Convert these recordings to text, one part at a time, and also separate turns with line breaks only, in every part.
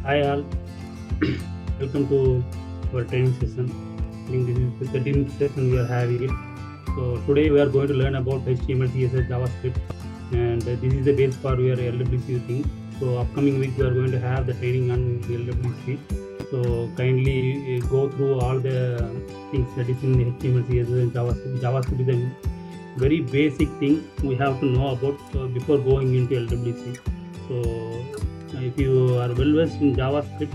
Hi all, welcome to our training session. I think this is the 13th session we are having it. So today we are going to learn about HTML, CSS, JavaScript, and this is the base for your LWC thing. So upcoming week we are going to have the training on LWC. So kindly go through all the things that is in HTML, CSS, and JavaScript. JavaScript is a very basic thing we have to know about before going into LWC. So if you are well versed in JavaScript,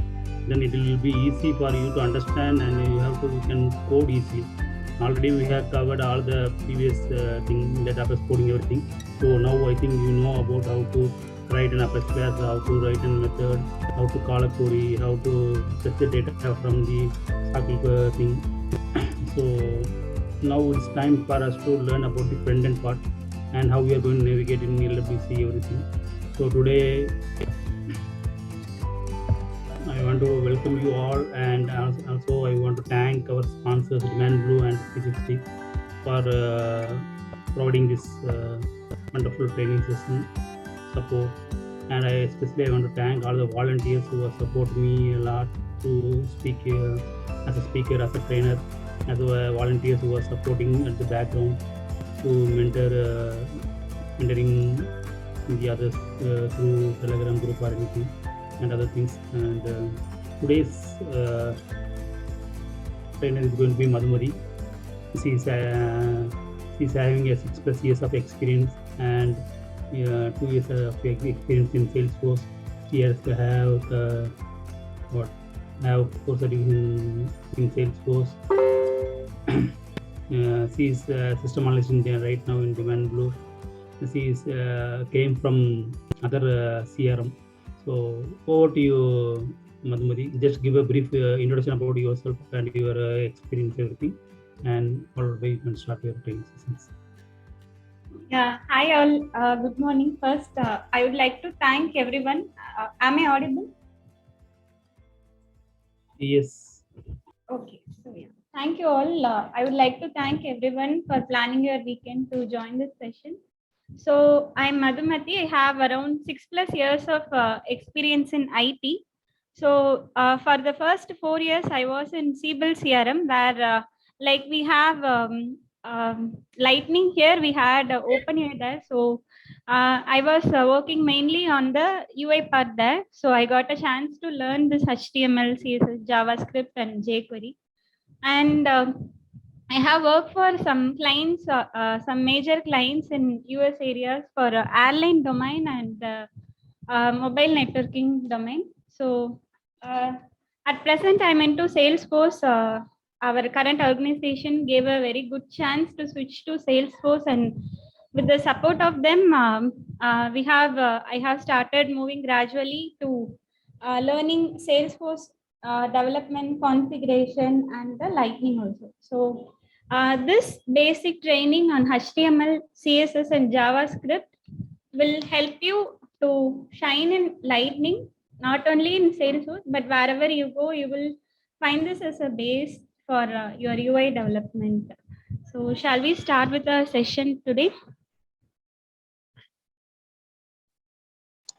then it will be easy for you to understand, and you can code easily. Already we have covered all the previous thing, database coding, everything. So now I think you know about how to write an Apex class, how to write a method, how to call a query, how to fetch the data from the SQL thing. So now it's time for us to learn about the front end part and how we are going to navigate in LWC, everything. So today I want to welcome you all, and also I want to thank our sponsors Demandblue and 360 for providing this wonderful training session support. And I want to thank all the volunteers who have supported me a lot to speak as a speaker, as a trainer, as volunteers who are supporting at the background to mentoring the others through Telegram group or anything and other things. And today's trainer is going to be Madhumari. She's having a 6+ years of experience and 2 years of experience in Salesforce. She has to have course in Salesforce. She is system analyst right now in Demandblue. She came from other CRM. So over to you, Madhumari. Just give a brief introduction about yourself and your experience, everything, and followed by you can start your training sessions.
Yeah, hi all. Good morning. First, I would like to thank everyone. Am I audible?
Yes.
Okay. So yeah, thank you all. I would like to thank everyone for planning your weekend to join this session. So I'm Madhumati. I have around 6+ years of experience in IT. So for the first 4 years, I was in Siebel CRM, where like we have Lightning here, we had OpenAI there. So I was working mainly on the UI part there. So I got a chance to learn this HTML, CSS, JavaScript, and jQuery. And I have worked for some clients, some major clients in US areas for airline domain and mobile networking domain. So at present, I'm into Salesforce. Our current organization gave a very good chance to switch to Salesforce, and with the support of them, I have started moving gradually to learning Salesforce development, configuration, and the Lightning also. So this basic training on HTML, CSS, and JavaScript will help you to shine in Lightning, not only in Salesforce, but wherever you go, you will find this as a base for your UI development. So shall we start with the session today?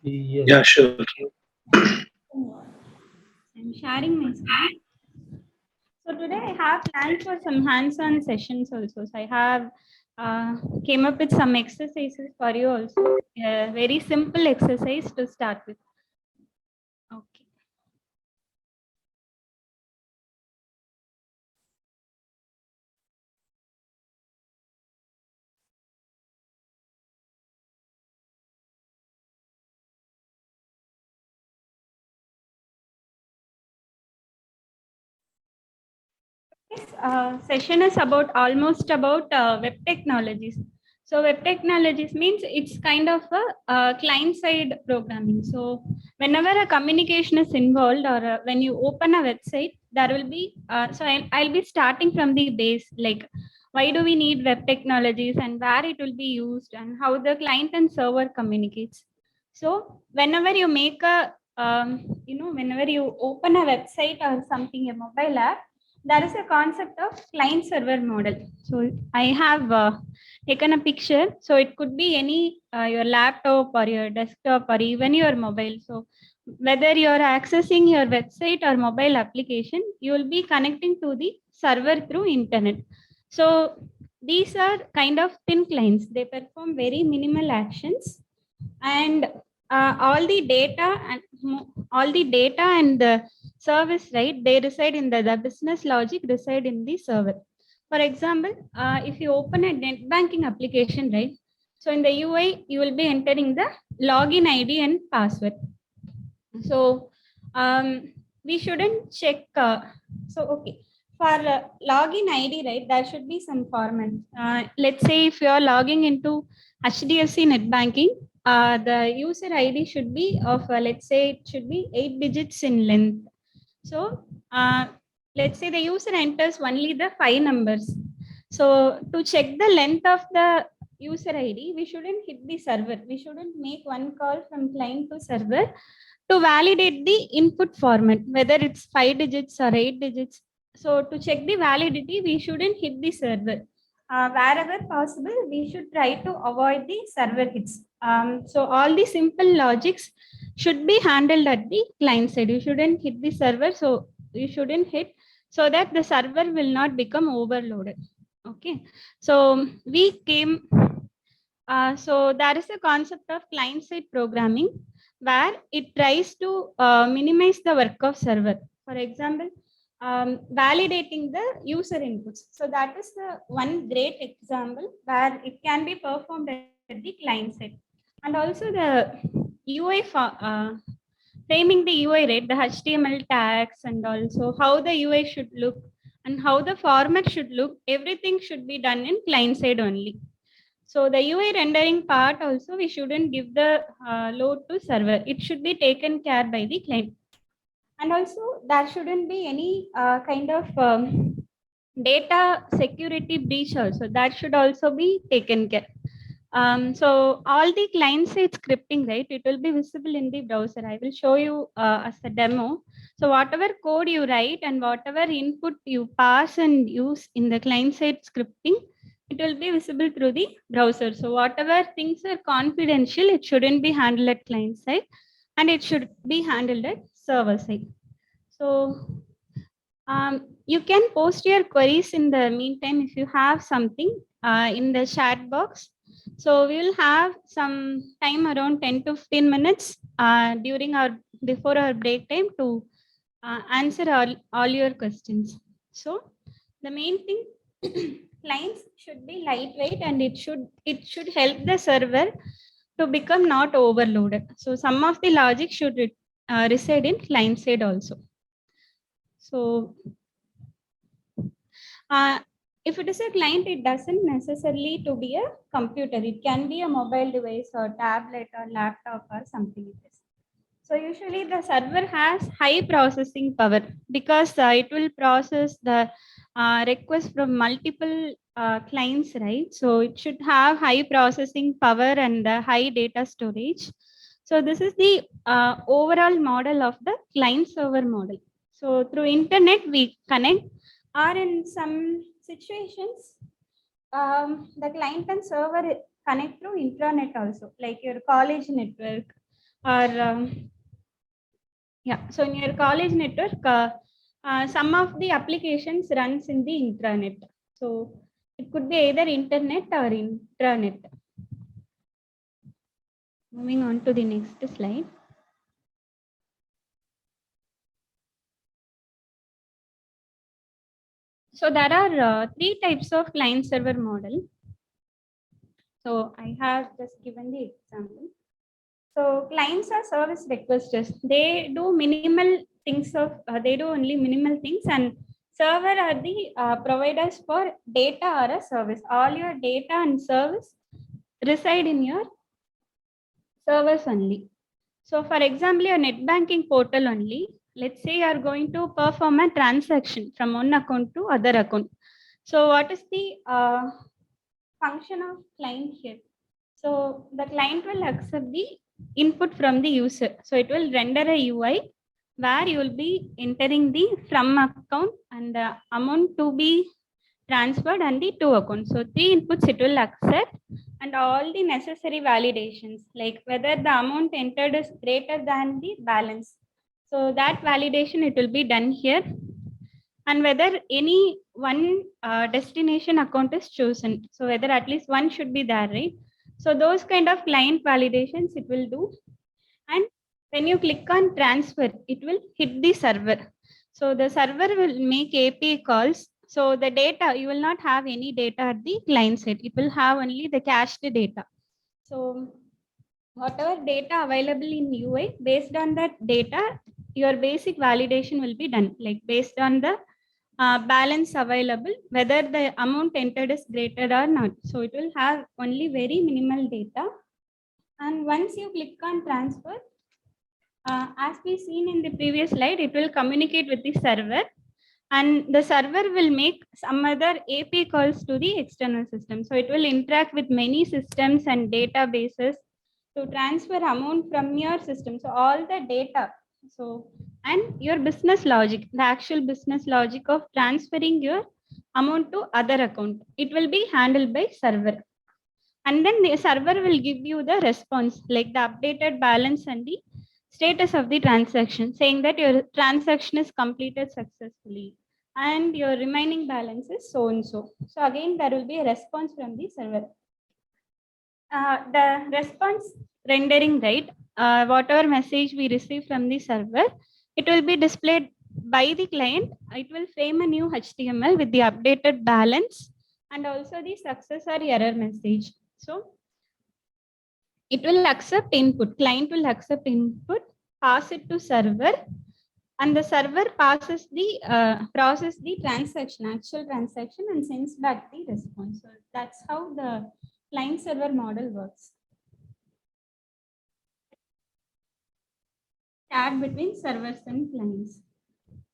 Yes.
Yeah, sure.
I'm sharing my screen. So today I have planned for some hands-on sessions also. So I have came up with some exercises for you also. A very simple exercise to start with. Okay. This session is almost about web technologies. So web technologies means it's kind of a client-side programming. So whenever a communication is involved, or when you open a website, there will be. I'll be starting from the base, like why do we need web technologies and where it will be used and how the client and server communicates. So whenever you make whenever you open a website or something, a mobile app, there is a concept of client server model. So I have taken a picture. So it could be any your laptop or your desktop or even your mobile. So whether you're accessing your website or mobile application, you will be connecting to the server through internet. So these are kind of thin clients. They perform very minimal actions, and all the data and the service, right, they reside in the business logic reside in the server. For example, if you open a net banking application, right, so in the UI you will be entering the login ID and password. So we shouldn't check. Okay, for login ID, right, there should be some format. Let's say if you are logging into HDFC net banking, the user ID should be of let's say it should be 8 digits in length. So let's say the user enters only the 5 numbers. So to check the length of the user ID, we shouldn't hit the server. We shouldn't make one call from client to server to validate the input format, whether it's 5 digits or 8 digits. So to check the validity, we shouldn't hit the server. Wherever possible, we should try to avoid the server hits. So all the simple logics should be handled at the client side. You shouldn't hit the server, so you shouldn't hit, so that the server will not become overloaded. Okay, so we came. So there is a concept of client-side programming where it tries to minimize the work of server. For example, validating the user inputs. So that is the one great example where it can be performed at the client side. And also the UI, framing the UI, right, the HTML tags, and also how the UI should look and how the format should look, everything should be done in client side only. So the UI rendering part also, we shouldn't give the load to server. It should be taken care by the client. And also there shouldn't be any kind of data security breach also. That should also be taken care. So all the client side scripting, right, it will be visible in the browser. I will show you as a demo. So whatever code you write and whatever input you pass and use in the client side scripting, it will be visible through the browser. So whatever things are confidential, it shouldn't be handled at client side, and it should be handled at server side. So you can post your queries in the meantime if you have something in the chat box. So we will have some time around 10 to 15 minutes before our break time to answer all your questions. So the main thing, clients should be lightweight, and it should help the server to become not overloaded. So some of the logic should reside in client side also. So if it is a client, it doesn't necessarily to be a computer. It can be a mobile device or tablet or laptop or something like this. So usually the server has high processing power because it will process the request from multiple clients, right? So it should have high processing power and high data storage. So this is the overall model of the client server model. So through internet we connect, or in some situations, the client and server connect through intranet also, like your college network or yeah. So in your college network, some of the applications runs in the intranet. So it could be either internet or intranet. Moving on to the next slide. So there are 3 types of client server model. So I have just given the example. So clients are service requesters. They do minimal things they do only minimal things, and server are the providers for data or a service. All your data and service reside in your servers only. So for example, your net banking portal only, let's say you are going to perform a transaction from one account to other account. So what is the function of client here? So the client will accept the input from the user. So it will render a UI where you will be entering the from account and the amount to be transferred and the to account. So 3 inputs it will accept, and and all the necessary validations, like whether the amount entered is greater than the balance. So that validation, it will be done here. And whether any one destination account is chosen. So whether at least one should be there, right? So those kind of client validations it will do. And when you click on transfer, it will hit the server. So the server will make API calls. So the data, you will not have any data at the client side. It will have only the cached data. So whatever data available in UI, based on that data, your basic validation will be done, like based on the balance available, whether the amount entered is greater or not. So it will have only very minimal data. And once you click on transfer, as we seen in the previous slide, it will communicate with the server, and the server will make some other API calls to the external system. So it will interact with many systems and databases to transfer amount from your system. So all the data, so and your business logic, the actual business logic of transferring your amount to other account, it will be handled by server. And then the server will give you the response, like the updated balance and the status of the transaction, saying that your transaction is completed successfully and your remaining balance is so and so. So again, there will be a response from the server. The response rendering, right? Whatever message we receive from the server, it will be displayed by the client. It will frame a new HTML with the updated balance and also the success or error message. So it will accept input. Client will accept input, pass it to server, and the server passes the process the transaction, actual transaction, and sends back the response. So that's how the client server model works. Chat between servers and clients.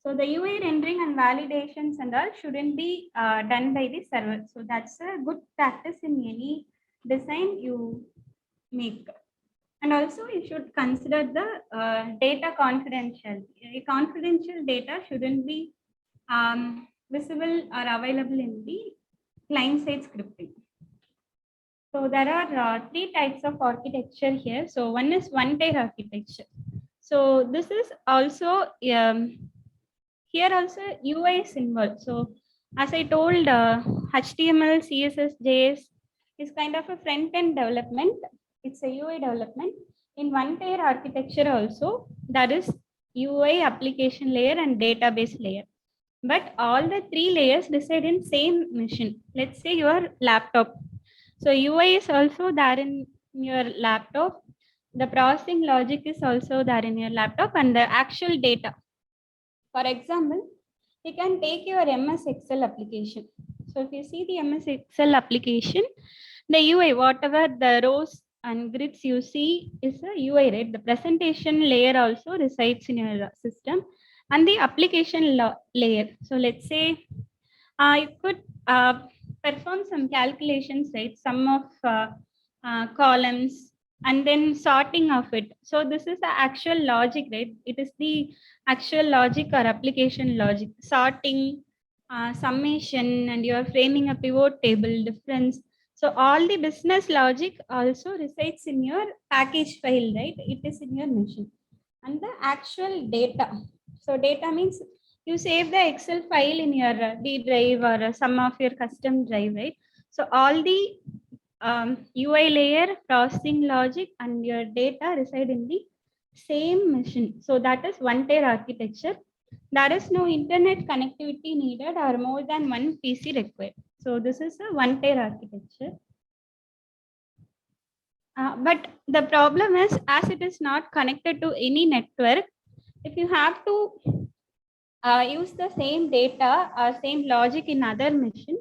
So the UI rendering and validations and all shouldn't be done by the server. So that's a good practice in any design you make. And also you should consider the data confidential. Confidential data shouldn't be visible or available in the client-side scripting. So there are three types of architecture here. So one is OneTier Architecture. So this is also, here also UI is involved. So as I told, HTML, CSS, JS is kind of a front-end development. It's a UI development. In OneTier Architecture also, that is UI application layer and database layer. But all the three layers reside in same machine. Let's say your laptop. So UI is also there in your laptop. The processing logic is also there in your laptop, and the actual data. For example, you can take your MS Excel application. So if you see the MS Excel application, the UI, whatever the rows and grids you see is a UI, right? The presentation layer also resides in your system, and the application layer. So let's say you could perform some calculations, right? Sum of columns and then sorting of it. So this is the actual logic, right? It is the actual logic or application logic, sorting, summation, and you're framing a pivot table difference. So all the business logic also resides in your package file, right? It is in your machine. And the actual data. So data means you save the Excel file in your D drive or some of your custom drive, right? So all the UI layer, processing logic, and your data reside in the same machine. So that is OneTier architecture. There is no internet connectivity needed or more than one PC required. So this is a OneTier architecture. But the problem is, as it is not connected to any network, if you have to use the same data or same logic in other machine,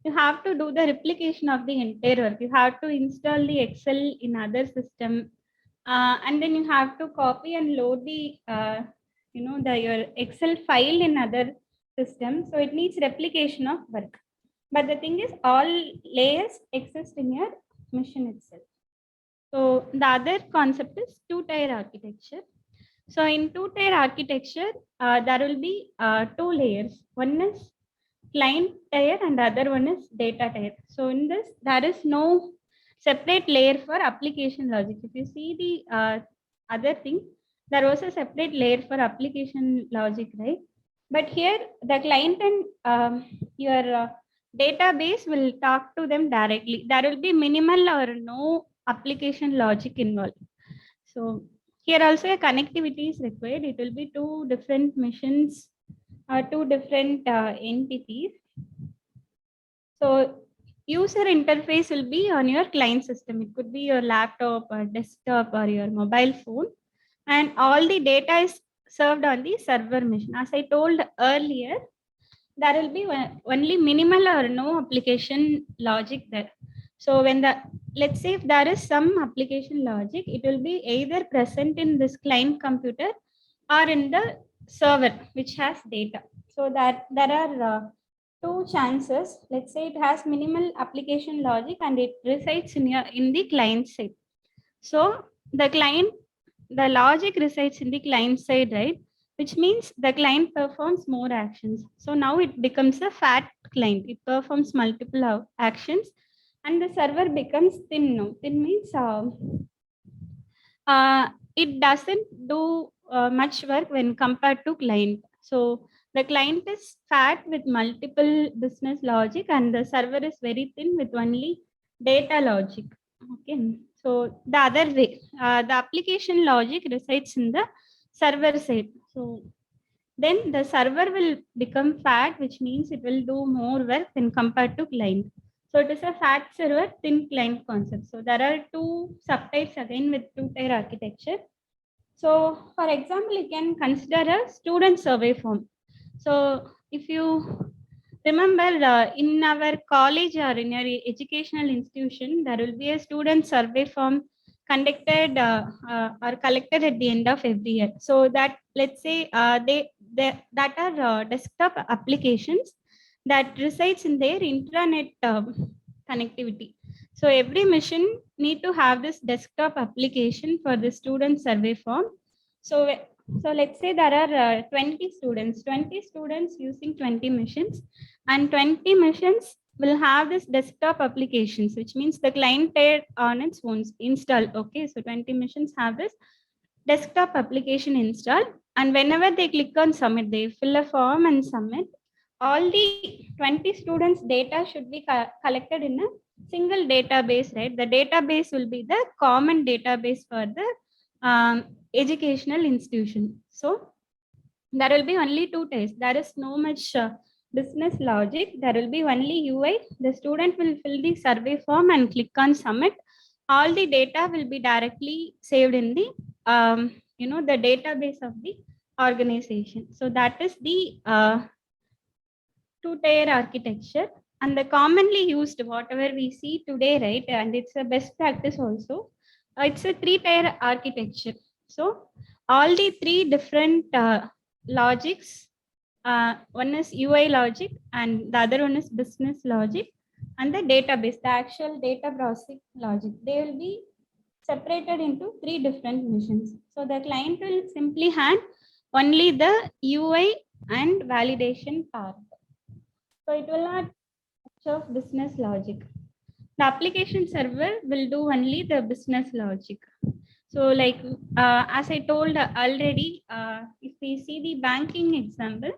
you have to do the replication of the entire work. You have to install the Excel in other system, and then you have to copy and load the your Excel file in other system. So it needs replication of work. But the thing is, all layers exist in your machine itself. So the other concept is two-tier architecture. So in two-tier architecture, there will be two layers. One is client tier and the other one is data tier. So in this, there is no separate layer for application logic. If you see the other thing, there was a separate layer for application logic, right? But here the client and your database will talk to them directly. There will be minimal or no application logic involved. So here also a connectivity is required. It will be two different missions or two different entities. So user interface will be on your client system. It could be your laptop or desktop or your mobile phone. And all the data is served on the server machine. As I told earlier, there will be only minimal or no application logic there. So when let's say if there is some application logic, it will be either present in this client computer or in the server which has data. So that there are two chances. Let's say it has minimal application logic and it resides in the client side. So the logic resides in the client side, right? Which means the client performs more actions. So now it becomes a fat client. It performs multiple actions, and the server becomes thin now. Thin means it doesn't do much work when compared to client. So the client is fat with multiple business logic, and the server is very thin with only data logic. Okay. So the other way, the application logic resides in the server side. So then the server will become fat, which means it will do more work when compared to client. So it is a fat server, thin client concept. So there are two subtypes again with two-tier architecture. So for example, you can consider a student survey form. So if you remember in our college or in your educational institution, there will be a student survey form conducted or collected at the end of every year. So that let's say that are desktop applications that resides in their intranet connectivity. So every mission need to have this desktop application for the student survey form. So so let's say there are 20 students using 20 missions, and 20 missions will have this desktop applications, which means the client on its own installed. Okay, so 20 missions have this desktop application installed, and whenever they click on submit, they fill a form and submit. All the 20 students' data should be collected in a single database, right? The database will be the common database for the educational institution. So there will be only two tests. There is no much business logic. There will be only UI. The student will fill the survey form and click on submit. All the data will be directly saved in the the database of the organization. So that is the two-tier architecture, and the commonly used whatever we see today, right? And it's a best practice also. It's a three-tier architecture. So all the three different logics. One is UI logic, and the other one is business logic, and the database, the actual data processing logic. They will be separated into three different missions. So the client will simply hand only the UI and validation part. So it will not of business logic. The application server will do only the business logic. So like as I told already, if we see the banking example,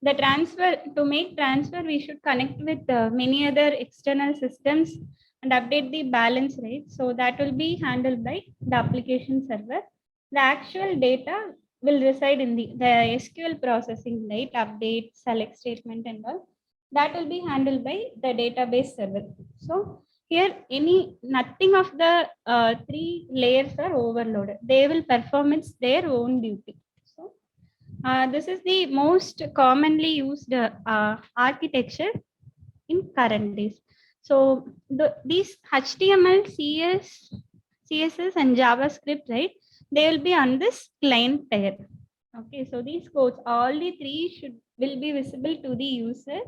the transfer, to make transfer, we should connect with many other external systems and update the balance rate. So that will be handled by the application server. The actual data will reside in the SQL processing, right? Update, select statement and all. That will be handled by the database server. So here nothing of the three layers are overloaded. They will perform their own duty. So this is the most commonly used architecture in current days. So these HTML, CSS and JavaScript, right? They will be on this client tier. Okay, so these codes, all the three will be visible to the user,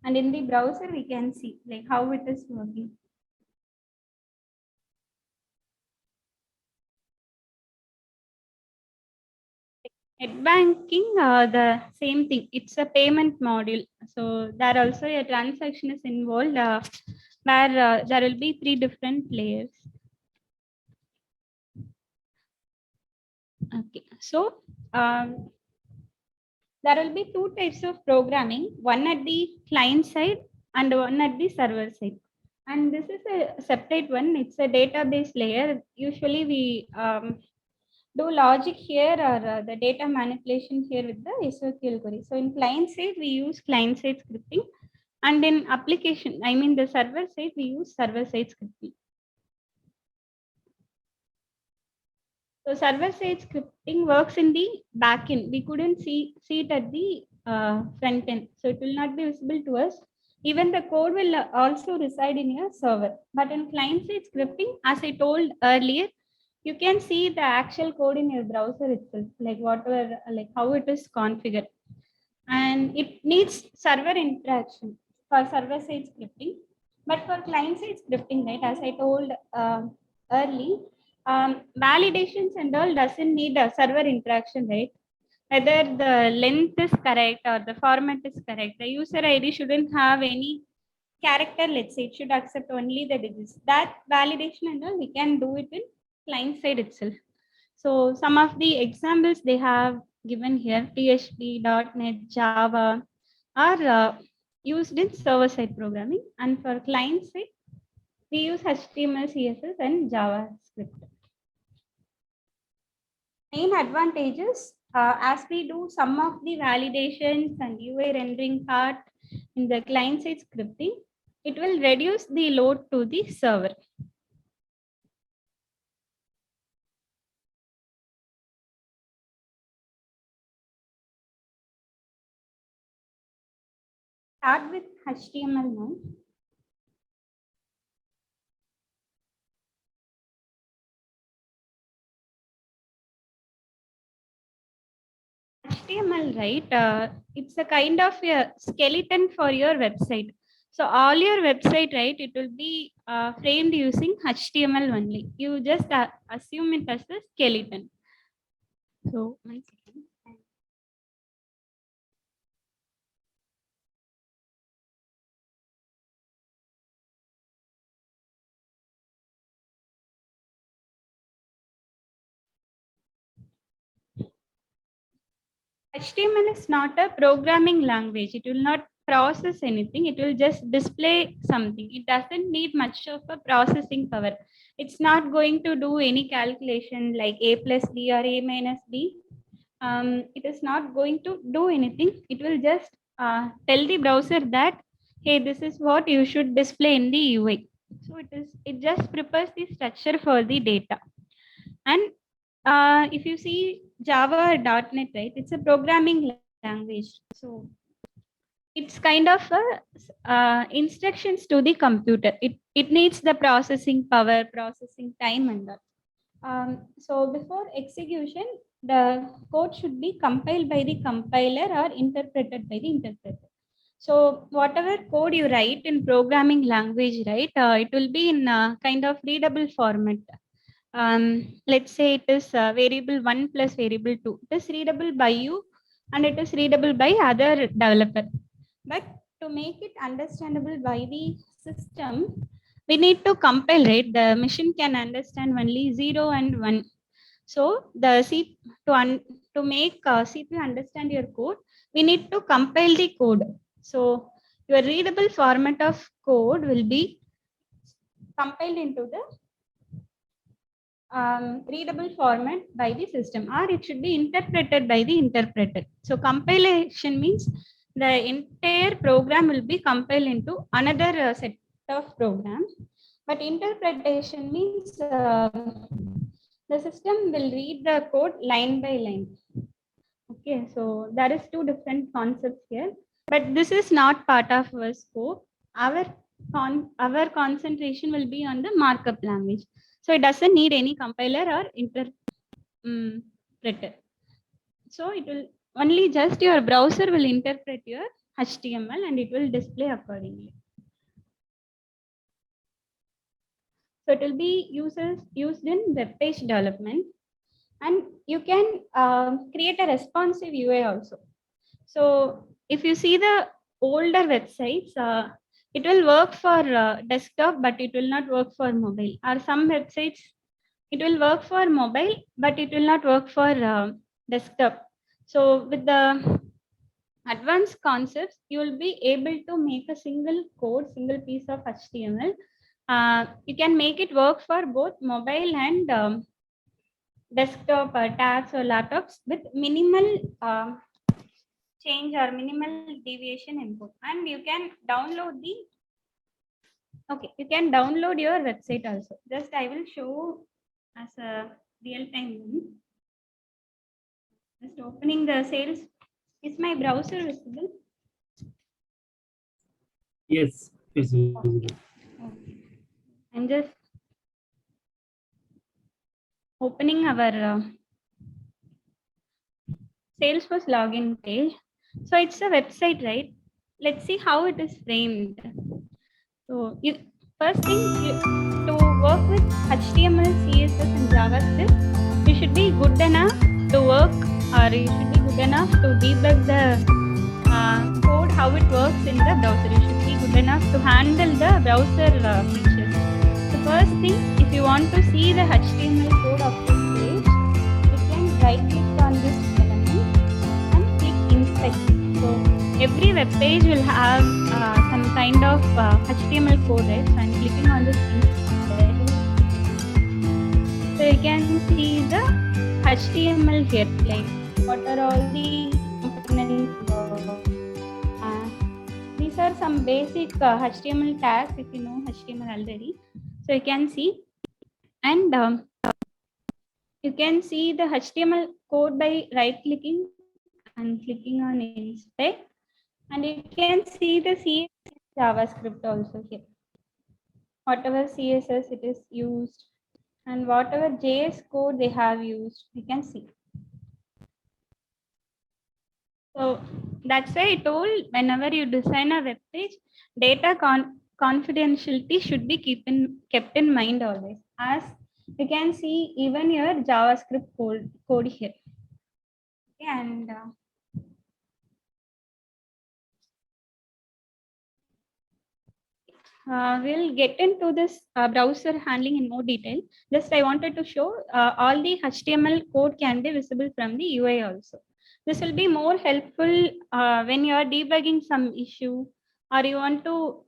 and in the browser we can see like how it is working. Net banking, the same thing. It's a payment module. So there also a transaction is involved. where there will be 3 different layers. Okay, so there will be 2 types of programming, one at the client side and one at the server side. And this is a separate one. It's a database layer. Usually we do logic here or the data manipulation here with the SQL query. So in client side, we use client side scripting. And in application, I mean the server side, we use server side scripting. So server side scripting works in the backend. We couldn't see it at the front end. So it will not be visible to us. Even the code will also reside in your server. But in client side scripting, as I told earlier, you can see the actual code in your browser itself, like whatever, like how it is configured. And it needs server interaction for server side scripting. But for client side scripting, right, as I told early, validations and all doesn't need a server interaction, right? Whether the length is correct or the format is correct, the user ID shouldn't have any character, let's say it should accept only the digits. That validation and all, we can do it in client side itself. So some of the examples they have given here, PHP, .NET, Java are used in server-side programming. And for client side, we use HTML, CSS, and JavaScript. Main advantages, as we do some of the validations and UI rendering part in the client-side scripting, it will reduce the load to the server. Start with HTML now. HTML, right? It's a kind of a skeleton for your website. So all your website, right, it will be framed using HTML only. You just assume it as a skeleton. So 1 second. HTML is not a programming language. It will not process anything. It will just display something. It doesn't need much of a processing power. It's not going to do any calculation like a plus b or a minus b. It is not going to do anything. It will just tell the browser that, hey, this is what you should display in the UI. So it just prepares the structure for the data. And if you see Java or .NET, right, it's a programming language. So it's kind of a, instructions to the computer. It needs the processing power, processing time, and that. So before execution, the code should be compiled by the compiler or interpreted by the interpreter. So whatever code you write in programming language, right, it will be in a kind of readable format. Let's say it is variable 1 plus variable 2. It is readable by you and it is readable by other developer. But to make it understandable by the system, we need to compile, right? The machine can understand only 0 and 1. So the to make CPU understand your code, we need to compile the code. So your readable format of code will be compiled into the readable format by the system, or it should be interpreted by the interpreter. So compilation means the entire program will be compiled into another set of programs. But interpretation means the system will read the code line by line. Okay, so there is 2 different concepts here, but this is not part of our scope. Our concentration will be on the markup language. So it doesn't need any compiler or interpreter. So it will only just your browser will interpret your HTML and it will display accordingly. So it will be used in web page development, and you can create a responsive UI also. So if you see the older websites, it will work for desktop, but it will not work for mobile. Or some websites, it will work for mobile, but it will not work for desktop. So with the advanced concepts, you will be able to make a single code, single piece of HTML. You can make it work for both mobile and desktop tabs or laptops with minimal change or minimal deviation input. And you can download the, okay, you can download your website also. Just I will show as a real time one. Just opening the sales. Is my browser visible?
Yes, it's visible.
Okay. I'm just opening our Salesforce login page. So it's a website, right? Let's see how it is framed. So you first thing to work with HTML, CSS, and JavaScript, you should be good enough to work, or you should be good enough to debug the code how it works in the browser. You should be good enough to handle the browser features. The first thing, if you want to see the HTML code of this page, you can right click on this element and click inspect. So every web page will have some kind of HTML code, right? So I'm clicking on this inspect. So you can see the HTML here, like what are all the components. These are some basic HTML tags if you know HTML already. So you can see, and you can see the HTML code by right clicking and clicking on inspect, and you can see the CSS JavaScript also here. Whatever CSS it is used and whatever JS code they have used, you can see. So that's why I told whenever you design a web page, data confidentiality should be kept in mind always. As you can see, even your JavaScript code here. And we'll get into this browser handling in more detail. Just I wanted to show all the HTML code can be visible from the UI also. This will be more helpful when you are debugging some issue, or you want to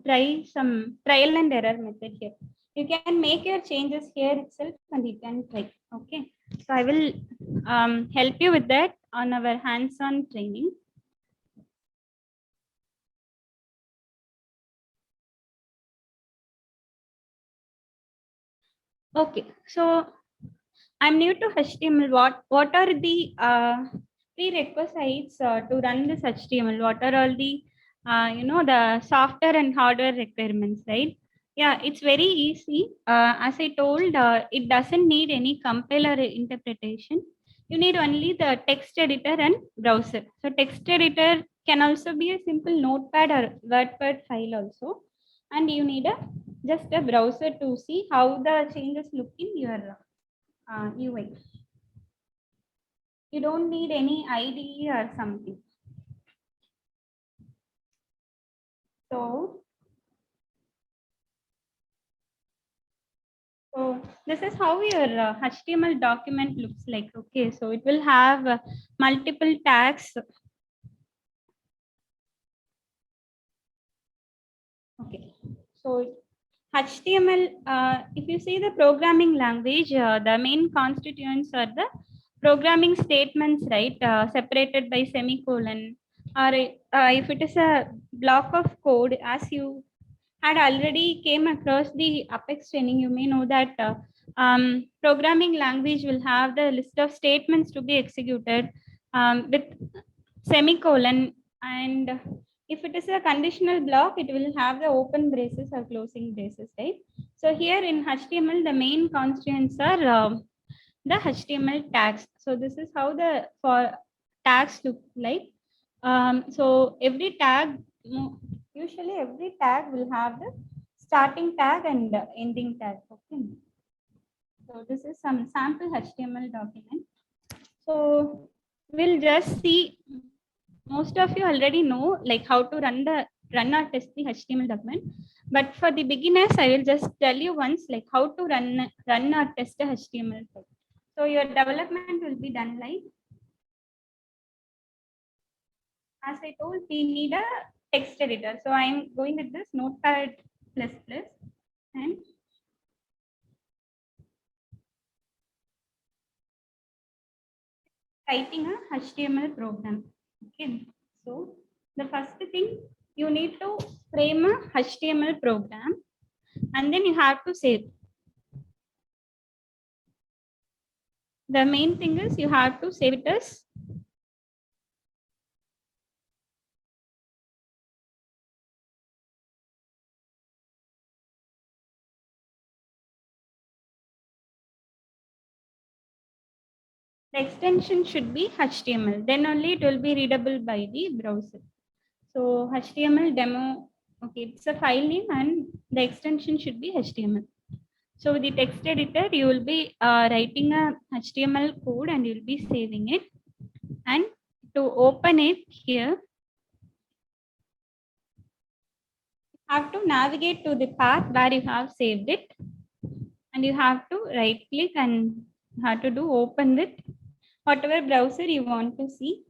try some trial and error method here. You can make your changes here itself and you can try. Okay. So I will help you with that on our hands-on training. Okay, so I'm new to HTML. What are the prerequisites to run this HTML? What are all the the software and hardware requirements, right? Yeah, it's very easy. As I told, it doesn't need any compiler interpretation. You need only the text editor and browser. So text editor can also be a simple notepad or WordPad file also, and you need just a browser to see how the changes look in your UI. You don't need any IDE or something. So, so this is how your HTML document looks like. Okay, so it will have multiple tags. Okay, so HTML, if you see the programming language, the main constituents are the programming statements, right? Separated by semicolon, or if it is a block of code, as you had already came across the Apex training, you may know that programming language will have the list of statements to be executed with semicolon, and if it is a conditional block, it will have the open braces or closing braces, right? So here in HTML, the main constraints are the HTML tags. So this is how the for tags look like. So every tag, usually every tag will have the starting tag and the ending tag. Okay. So this is some sample HTML document. So we'll just see. Most of you already know like how to run the run or test the HTML document. But for the beginners, I will just tell you once like how to run or test a HTML file. So your development will be done like, as I told, we need a text editor. So I'm going with this Notepad++ and writing a HTML program. Okay. So the first thing, you need to frame a HTML program and then you have to save. The main thing is you have to save it as the extension should be HTML. Then only it will be readable by the browser. So HTML demo, okay, it's a file name and the extension should be HTML. So with the text editor, you will be writing a HTML code and you'll be saving it. And to open it here, you have to navigate to the path where you have saved it. And you have to right click and have to do open with whatever browser you want to see.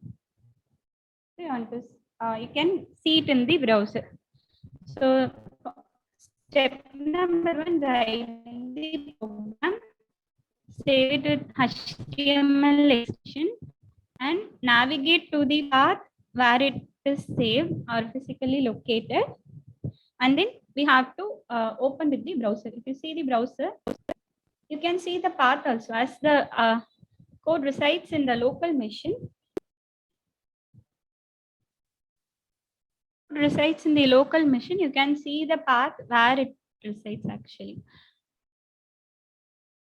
You can see it in the browser. So step number 1, write the program, save it with HTML extension and navigate to the path where it is saved or physically located. And then we have to open with the browser. If you see the browser, you can see the path also as the code resides in the local machine. Resides in the local machine, you can see the path where it resides actually.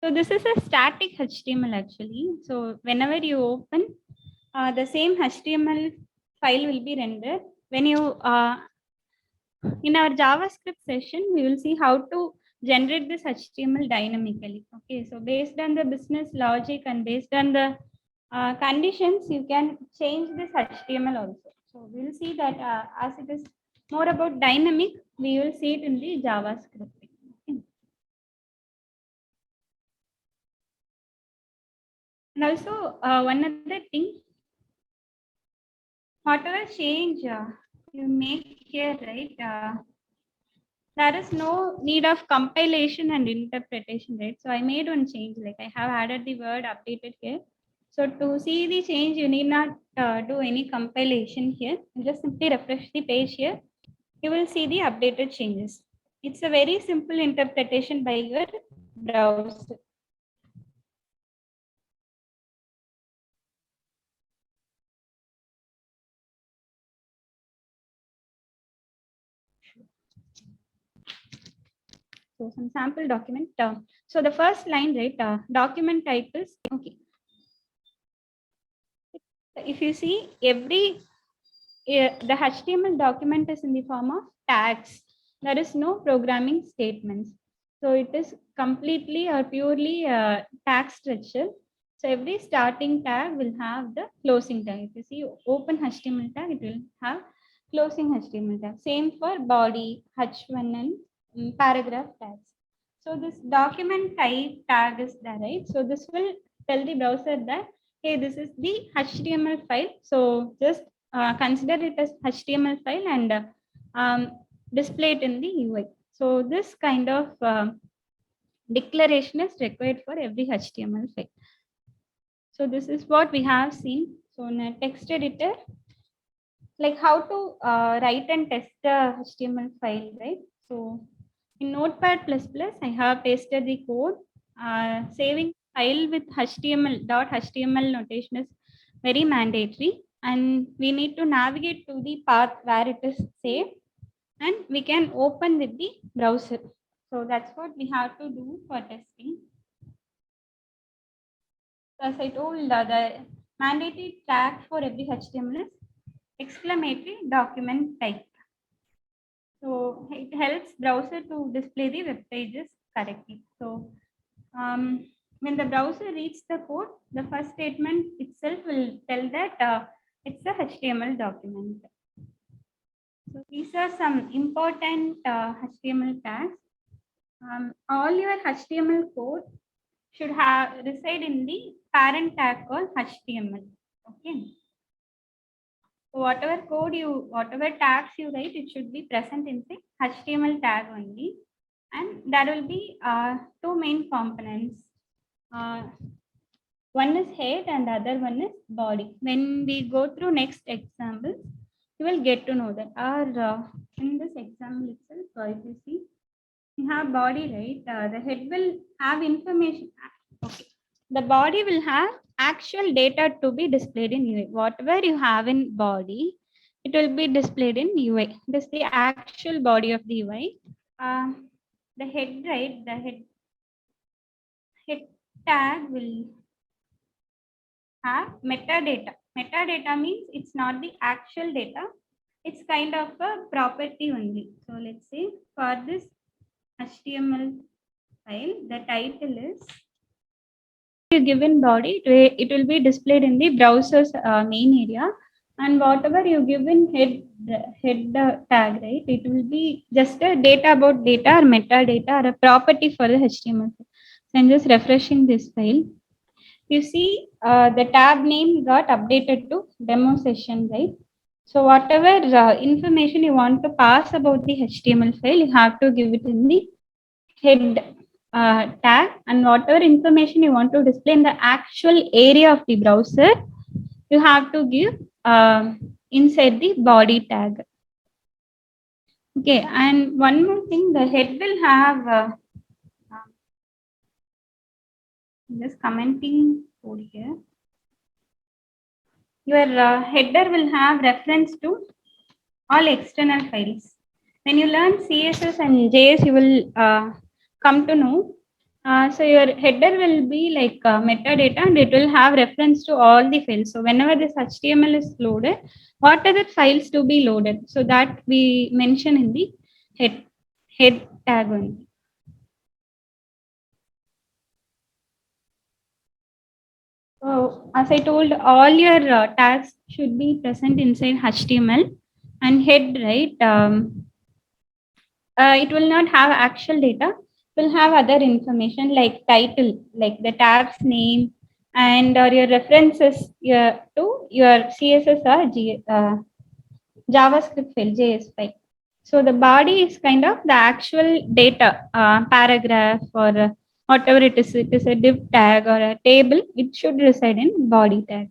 So this is a static HTML actually. So whenever you open, the same HTML file will be rendered. When you in our JavaScript session, we will see how to generate this HTML dynamically. Okay, so based on the business logic and based on the conditions, you can change this HTML also. So we'll see that as it is more about dynamic, we will see it in the JavaScript. Okay. And also one other thing, whatever change you make here, right? There is no need of compilation and interpretation, right? So I made one change, like I have added the word updated here. So to see the change, you need not do any compilation here. You just simply refresh the page here. You will see the updated changes. It's a very simple interpretation by your browser. So some sample document. So the first line, right? Document type is okay. If you see the HTML document is in the form of tags. There is no programming statements. So it is completely or purely tag structure. So every starting tag will have the closing tag. If you see open HTML tag, it will have closing HTML tag. Same for body, H1 and paragraph tags. So this document type tag is there, right? So this will tell the browser that, hey, this is the HTML file. So just consider it as HTML file and display it in the UI. So this kind of declaration is required for every HTML file. So this is what we have seen. So in a text editor, like how to write and test the HTML file, right? So in Notepad++, I have pasted the code. Saving file with HTML notation is very mandatory. And we need to navigate to the path where it is saved. And we can open with the browser. So that's what we have to do for testing. So as I told, the mandatory tag for every HTML is exclamatory document type. So it helps browser to display the web pages correctly. So when the browser reads the code, the first statement itself will tell that it's a HTML document. So These are some important HTML tags. All your HTML code should have reside in the parent tag called HTML. Okay. So whatever tags you write, it should be present in the HTML tag only. And there will be two main components. One is head and the other one is body. When we go through next examples, you will get to know that. In this example itself, if you see, you have body, right? The head will have information. Okay. The body will have actual data to be displayed in UI. Whatever you have in body, it will be displayed in UI. This is the actual body of the UI. Uh, the head, right? The head tag will have metadata. Metadata means it's not the actual data. It's kind of a property only. So let's say for this HTML file, the title is a given body. It will be displayed in the browser's main area, and whatever you give in head tag, right? It will be just a data about data or metadata or a property for the HTML. So I'm just refreshing this file. You see the tab name got updated to demo session, right? So whatever information you want to pass about the HTML file, you have to give it in the head tag, and whatever information you want to display in the actual area of the browser, you have to give inside the body tag. Okay, and one more thing, the head will have just commenting code here. Your header will have reference to all external files. When you learn CSS and JS, you will come to know. So your header will be like metadata, and it will have reference to all the files. So whenever this HTML is loaded, what are the files to be loaded? So that we mention in the head tag only. So as I told, all your tags should be present inside HTML, and head, right? It will not have actual data. It will have other information like title, like the tab's name, and or your references to your CSS or JavaScript file, JS file. So the body is kind of the actual data, paragraph or whatever it is. It is a div tag or a table. It should reside in body tag.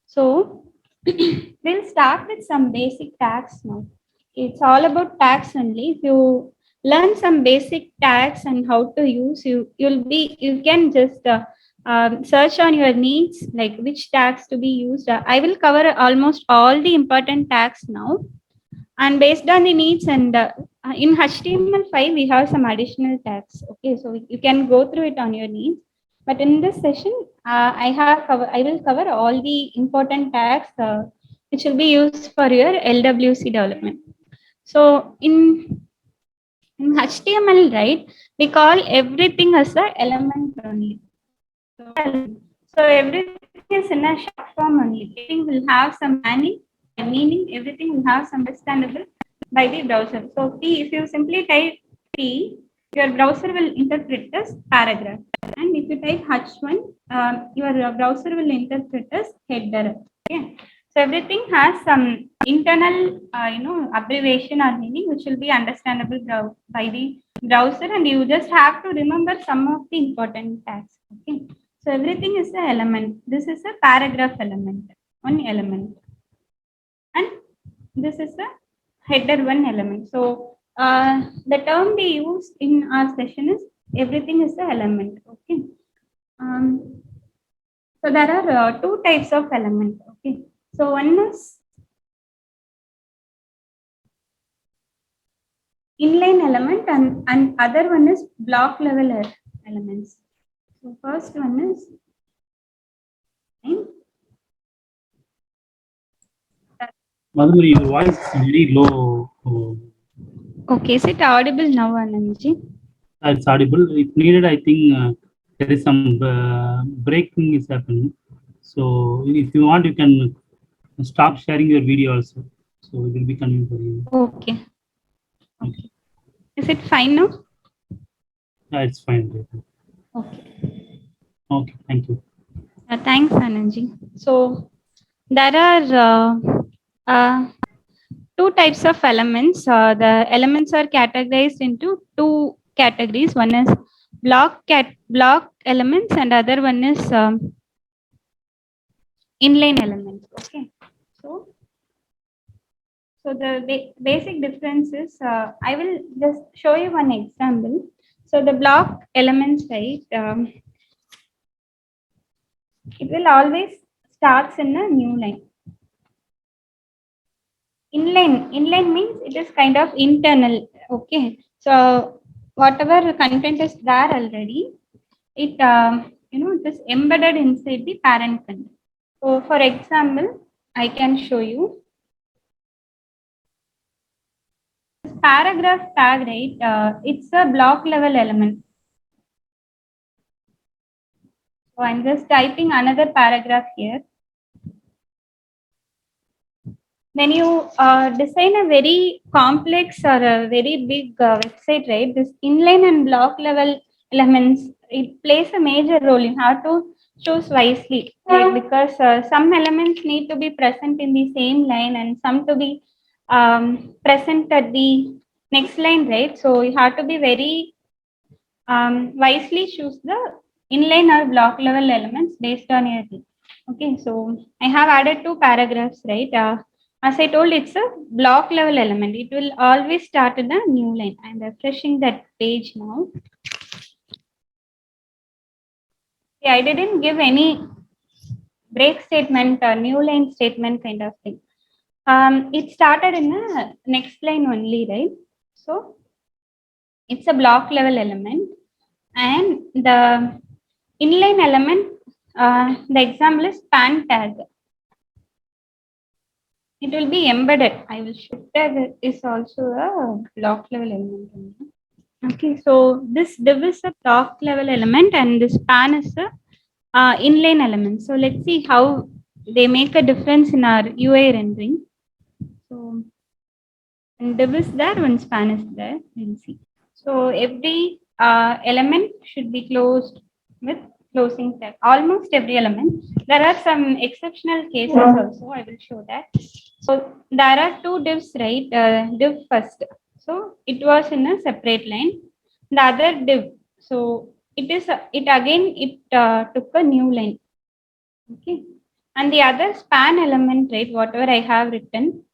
So we'll start with some basic tags now. It's all about tags only. If you learn some basic tags and how to use, you can just search on your needs, like which tags to be used. I will cover almost all the important tags now, and based on the needs, and in HTML5 we have some additional tags. Okay, so you can go through it on your needs. But in this session, I will cover all the important tags which will be used for your LWC development. So in HTML, right, we call everything as an element only. So everything is in a short form only. Everything will have some meaning. Everything will have some understandable by the browser. So P, if you simply type P, your browser will interpret as paragraph. And if you type H1, your browser will interpret as header. Okay. So everything has some internal, abbreviation or meaning which will be understandable by the browser, and you just have to remember some of the important tags. Okay. So everything is an element. This is a paragraph element, one element, and this is a header one element. So the term we use in our session is everything is an element. Okay. So there are two types of element. Okay. So one is inline element, and other one is block level elements. So first one is
Madhuri, your voice is very low.
Okay, is it audible now, Anandji?
It's audible. If needed, I think there is some breaking is happening. So if you want, you can stop sharing your video also. so it will be convenient for you.
Okay. Okay. Is it fine now?
It's fine right now.
Okay.
Okay, thank you.
Thanks, Ananji. So there are two types of elements. The elements are categorized into two categories. One is block elements, and other one is inline elements. Okay. So the basic difference is I will just show you one example. So the block elements, right? It will always starts in a new line. Inline means it is kind of internal. Okay, so whatever content is there already, it it is embedded inside the parent content. So for example, I can show you this paragraph tag, right? It's a block level element. So I'm just typing another paragraph here. When you design a very complex or a very big website, right, this inline and block level elements, it plays a major role. You have to choose wisely, right? Because some elements need to be present in the same line and some to be present at the next line, right? So you have to be very wisely choose the inline or block level elements based on your need. Okay, so I have added two paragraphs, right? As I told, it's a block level element. It will always start in a new line. I'm refreshing that page now. See, I didn't give any break statement or new line statement kind of thing. It started in the next line only, right? So it's a block level element, and the inline element, the example is span tag. It will be embedded. I will show tag is also a block level element. Okay, so this div is a block level element and this span is a inline element. So let's see how they make a difference in our UI rendering. So when div is there, when span is there, we'll see. So every element should be closed with closing tag. Almost every element. There are some exceptional cases also. I will show that. So there are two divs, right? Div first. So it was in a separate line. The other div. So it took a new line. Okay. And the other span element, right? Whatever I have written,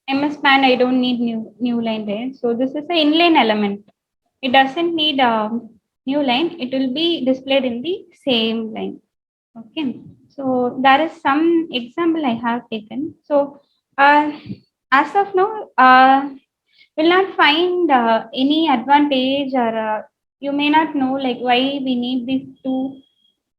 MS span, I don't need new line there. So this is an inline element. It doesn't need a new line. It will be displayed in the same line. Okay. So there is some example I have taken. So as of now, will not find any advantage, or you may not know like why we need these two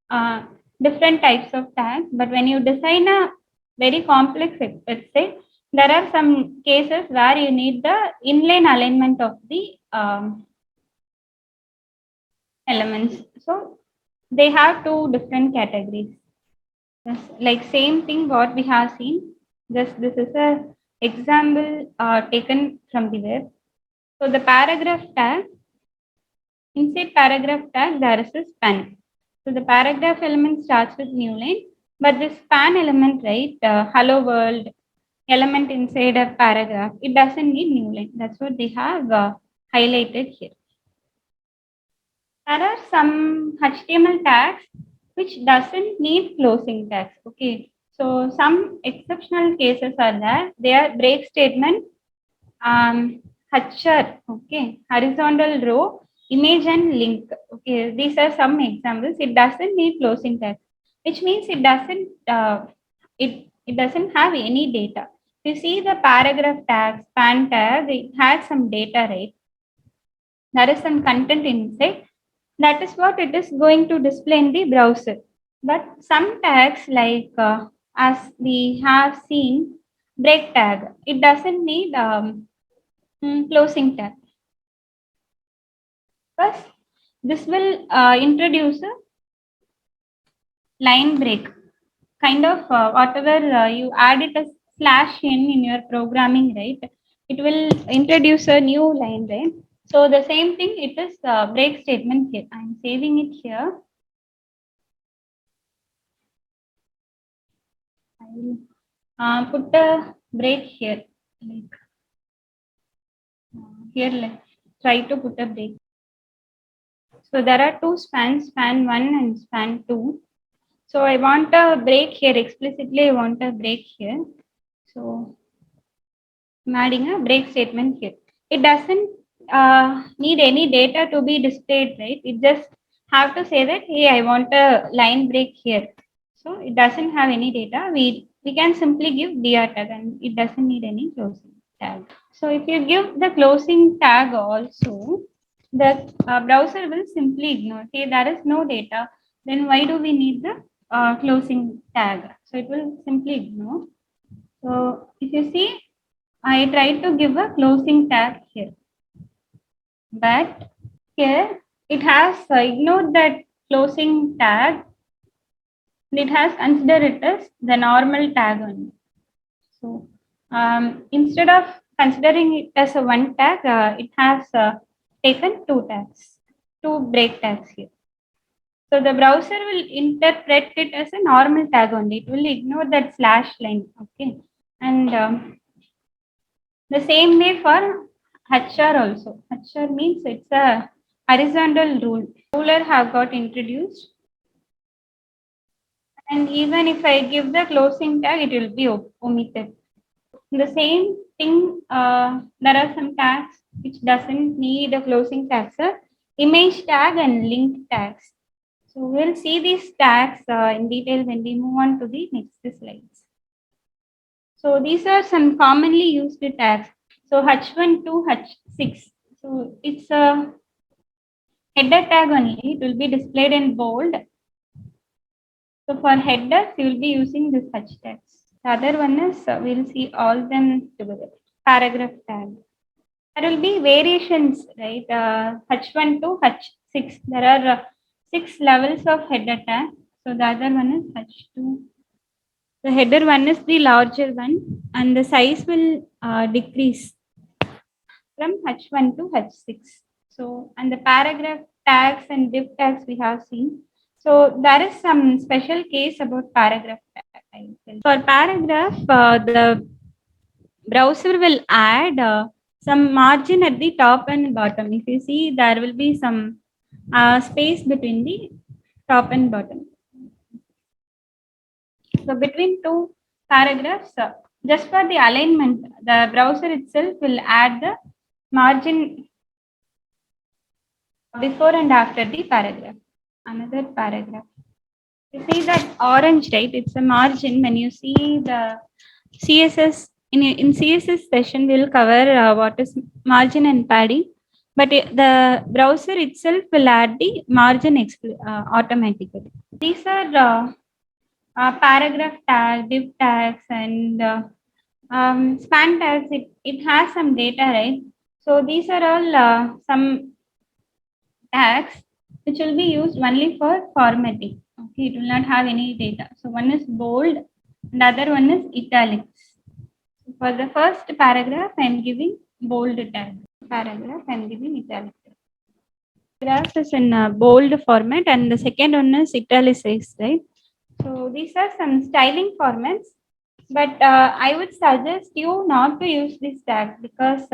uh, different types of tags. But when you design a very complex website, there are some cases where you need the inline alignment of the elements. So they have two different categories. Just like same thing what we have seen. Just this is a example taken from the web. So the paragraph tag, inside paragraph tag, there is a span. So the paragraph element starts with new line, but this span element, right, hello world element inside a paragraph, it doesn't need new line. That's what they have highlighted here. There are some HTML tags which doesn't need closing tags. Okay, so some exceptional cases are there. They are break statement, HR, okay, horizontal row, image and link. Okay, these are some examples. It doesn't need closing tags, which means it doesn't have any data. You see the paragraph tag, span tag, it has some data, right? There is some content inside. That is what it is going to display in the browser. But some tags, like as we have seen, break tag, it doesn't need closing tag. First, this will introduce a line break. Kind of whatever you add it as /n in your programming, right? It will introduce a new line, right? So the same thing, it is break statement here. I'm saving it here. I will put a break here. Like here, let's try to put a break. So there are two spans, span 1 and span 2. So I want a break here. Explicitly, I want a break here. So I'm adding a break statement here. It doesn't need any data to be displayed, right? It just have to say that, hey, I want a line break here. So it doesn't have any data. We can simply give dr tag and it doesn't need any closing tag. So if you give the closing tag also, the browser will simply ignore. Hey, there is no data. Then why do we need the closing tag? So it will simply ignore. So if you see, I tried to give a closing tag here, but here it has ignored that closing tag. It has considered it as the normal tag only. So instead of considering it as a one tag, it has taken two tags, two break tags here. So the browser will interpret it as a normal tag only. It will ignore that slash line. Okay, and the same way for HR also. HR means it's a horizontal rule. Ruler have got introduced, and even if I give the closing tag, it will be omitted. The same thing, there are some tags which doesn't need a closing tag, sir. Image tag and link tags. So we'll see these tags in detail when we move on to the next slides. So these are some commonly used tags. So H1 to H6. So it's a header tag only. It will be displayed in bold. So for headers, you will be using this H tags. The other one is we'll see all them together. Paragraph tag. There will be variations, right? H1 to H6. There are 6 levels of header tag. So the other one is H2. The header one is the larger one, and the size will decrease from H1 to H6. So, and the paragraph tags and div tags we have seen. So, there is some special case about paragraph tag. For paragraph, the browser will add some margin at the top and bottom. If you see, there will be some space between the top and bottom. So between two paragraphs, just for the alignment, the browser itself will add the margin before and after the paragraph. Another paragraph. You see that orange, right? It's a margin. When you see the CSS, in CSS session, we'll cover what is margin and padding. But the browser itself will add the margin automatically. These are paragraph tags, div tags, and span tags. It has some data, right? So these are all some tags which will be used only for formatting. Okay, it will not have any data. So one is bold, and the other one is italics. For the first paragraph, I am giving bold tag. Paragraph, I am giving italics. Paragraph is in bold format, and the second one is italicized, right? So these are some styling formats, but I would suggest you not to use this tag because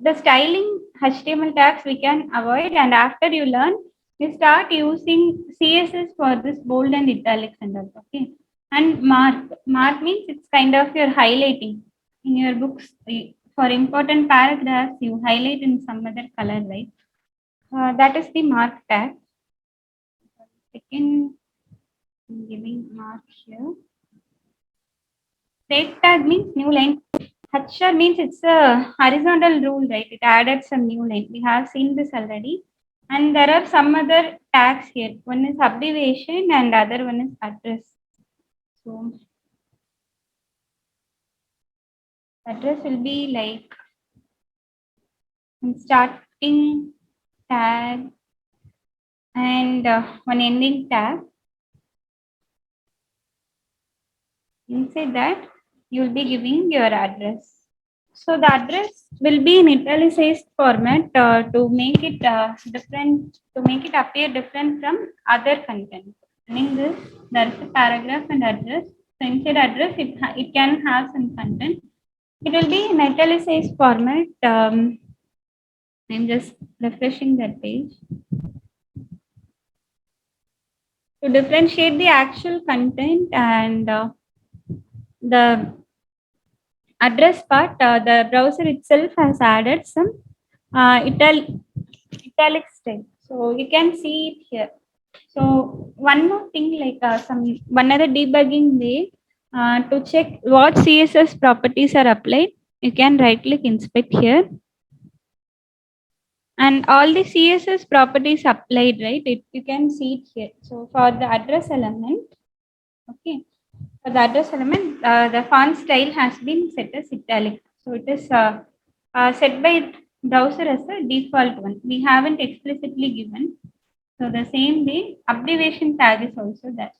the styling HTML tags we can avoid, and after you learn, you start using CSS for this bold and italics and all. Okay, and mark means it's kind of your highlighting in your books. For important paragraphs, you highlight in some other color, right? That is the mark tag. Second, I'm giving mark here. Break tag means new line. HR means it's a horizontal rule, right? It added some new line. We have seen this already. And there are some other tags here. One is abbreviation and other one is address. So address will be like starting tag and one ending tag. Inside that, you will be giving your address. So the address will be in italicized format to make it different, to make it appear different from other content. Meaning this, there is a paragraph and address. So inside address, it can have some content. It will be in italicized format. I'm just refreshing that page. To differentiate the actual content and the address part, the browser itself has added some italic style. So you can see it here. So one more thing, like some one other debugging way to check what CSS properties are applied, you can right click inspect here, and all the CSS properties applied, right? You can see it here. So for the address element, okay, for the address element, the font style has been set as italic. So it is set by browser as a default one. We haven't explicitly given. So the same way, abbreviation tag is also there.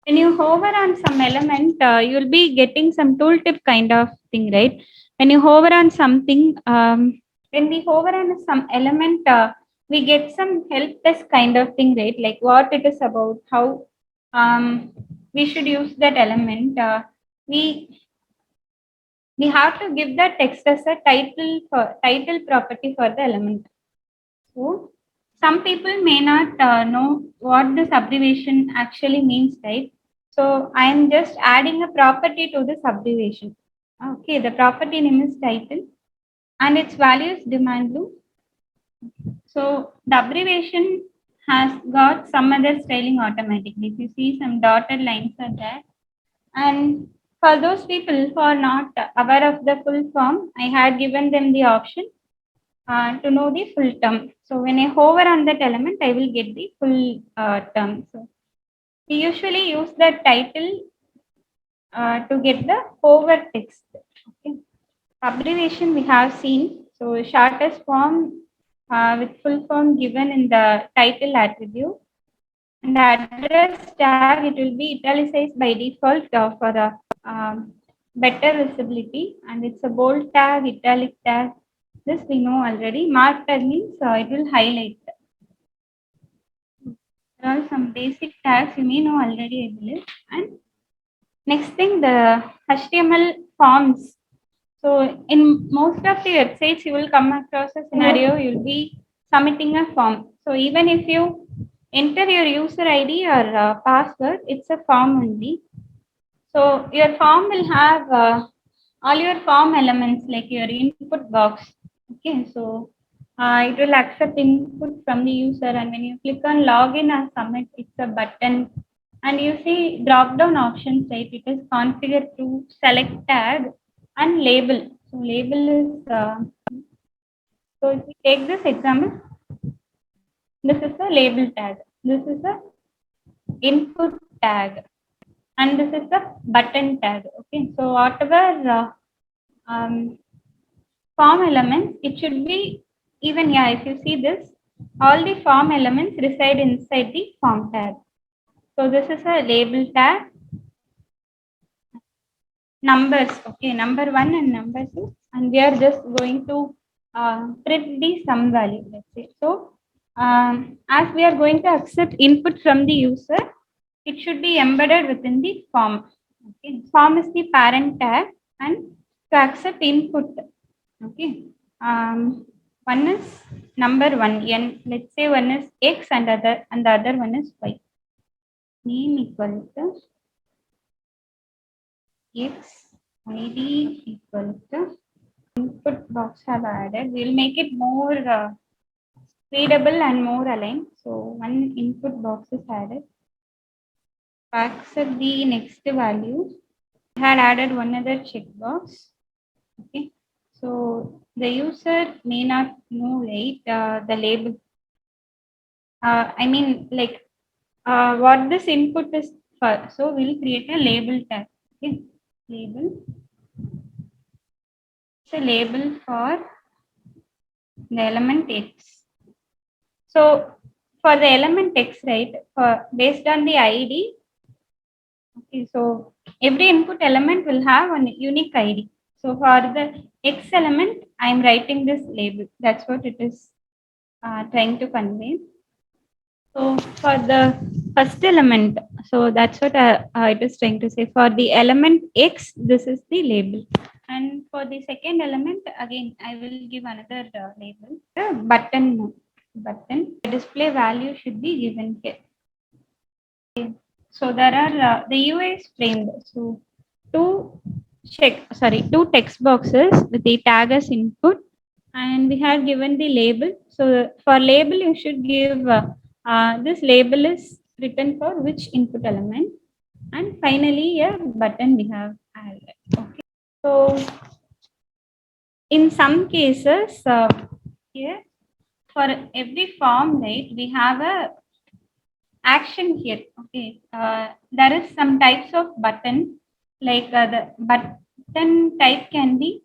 When you hover on some element, you'll be getting some tooltip kind of thing, right? When you hover on something, when we hover on some element, we get some help desk kind of thing, right? Like what it is about, how we should use that element. We have to give the text as a title property for the element. So some people may not know what this abbreviation actually means, right? So I am just adding a property to this abbreviation. Okay, the property name is title and its value is demand loop. So the abbreviation has got some other styling automatically. If you see some dotted lines are there. And for those people who are not aware of the full form, I had given them the option to know the full term. So when I hover on that element, I will get the full term. So we usually use the title to get the hover text. Okay. Abbreviation we have seen. So shortest form with full form given in the title attribute. And the address tag, it will be italicized by default for the better visibility. And it's a bold tag, italic tag. This we know already. Mark tag means it will highlight. There are some basic tags you may know already, I believe. And next thing, the HTML forms. So in most of the websites, you will come across a scenario, you'll be submitting a form. So even if you enter your user ID or password, it's a form only. So your form will have all your form elements like your input box. Okay, so it will accept input from the user, and when you click on login or submit, it's a button. And you see drop down options, right? It is configured to select tag and label. So label is so if we take this example, this is a label tag. This is a input tag, and this is the button tag. Okay, so whatever form elements, it should be even, yeah, if you see this, all the form elements reside inside the form tag. So this is a label tag. Numbers, okay, number 1 and number 2, and we are just going to print the sum value, let's say. So as we are going to accept input from the user, it should be embedded within the form. Okay, form is the parent tag, and to accept input, okay, one is number 1 n, let's say one is x and the other one is y. Name equal to x, id equal to input box have added. We'll make it more readable and more aligned. So one input box is added. Accept the next value. Had added one other checkbox. Okay. So the user may not know, right, the label. I mean, like what this input is for. So we'll create a label tag. Okay. Label. It's a label for the element X. So for the element X, right, based on the ID, Okay, so every input element will have a unique ID. So for the X element, I'm writing this label. That's what it is trying to convey. So for the first element, so that's what it is trying to say. For the element X, this is the label. And for the second element, again, I will give another label. The button display value should be given here. So there are the UI is framed. So two text boxes with the tag as input, and we have given the label. So for label, you should give this label is written for which input element, and finally a button we have added. Okay. So in some cases, here for every form, right, we have a action here. Okay, there is some types of button, like the button type can be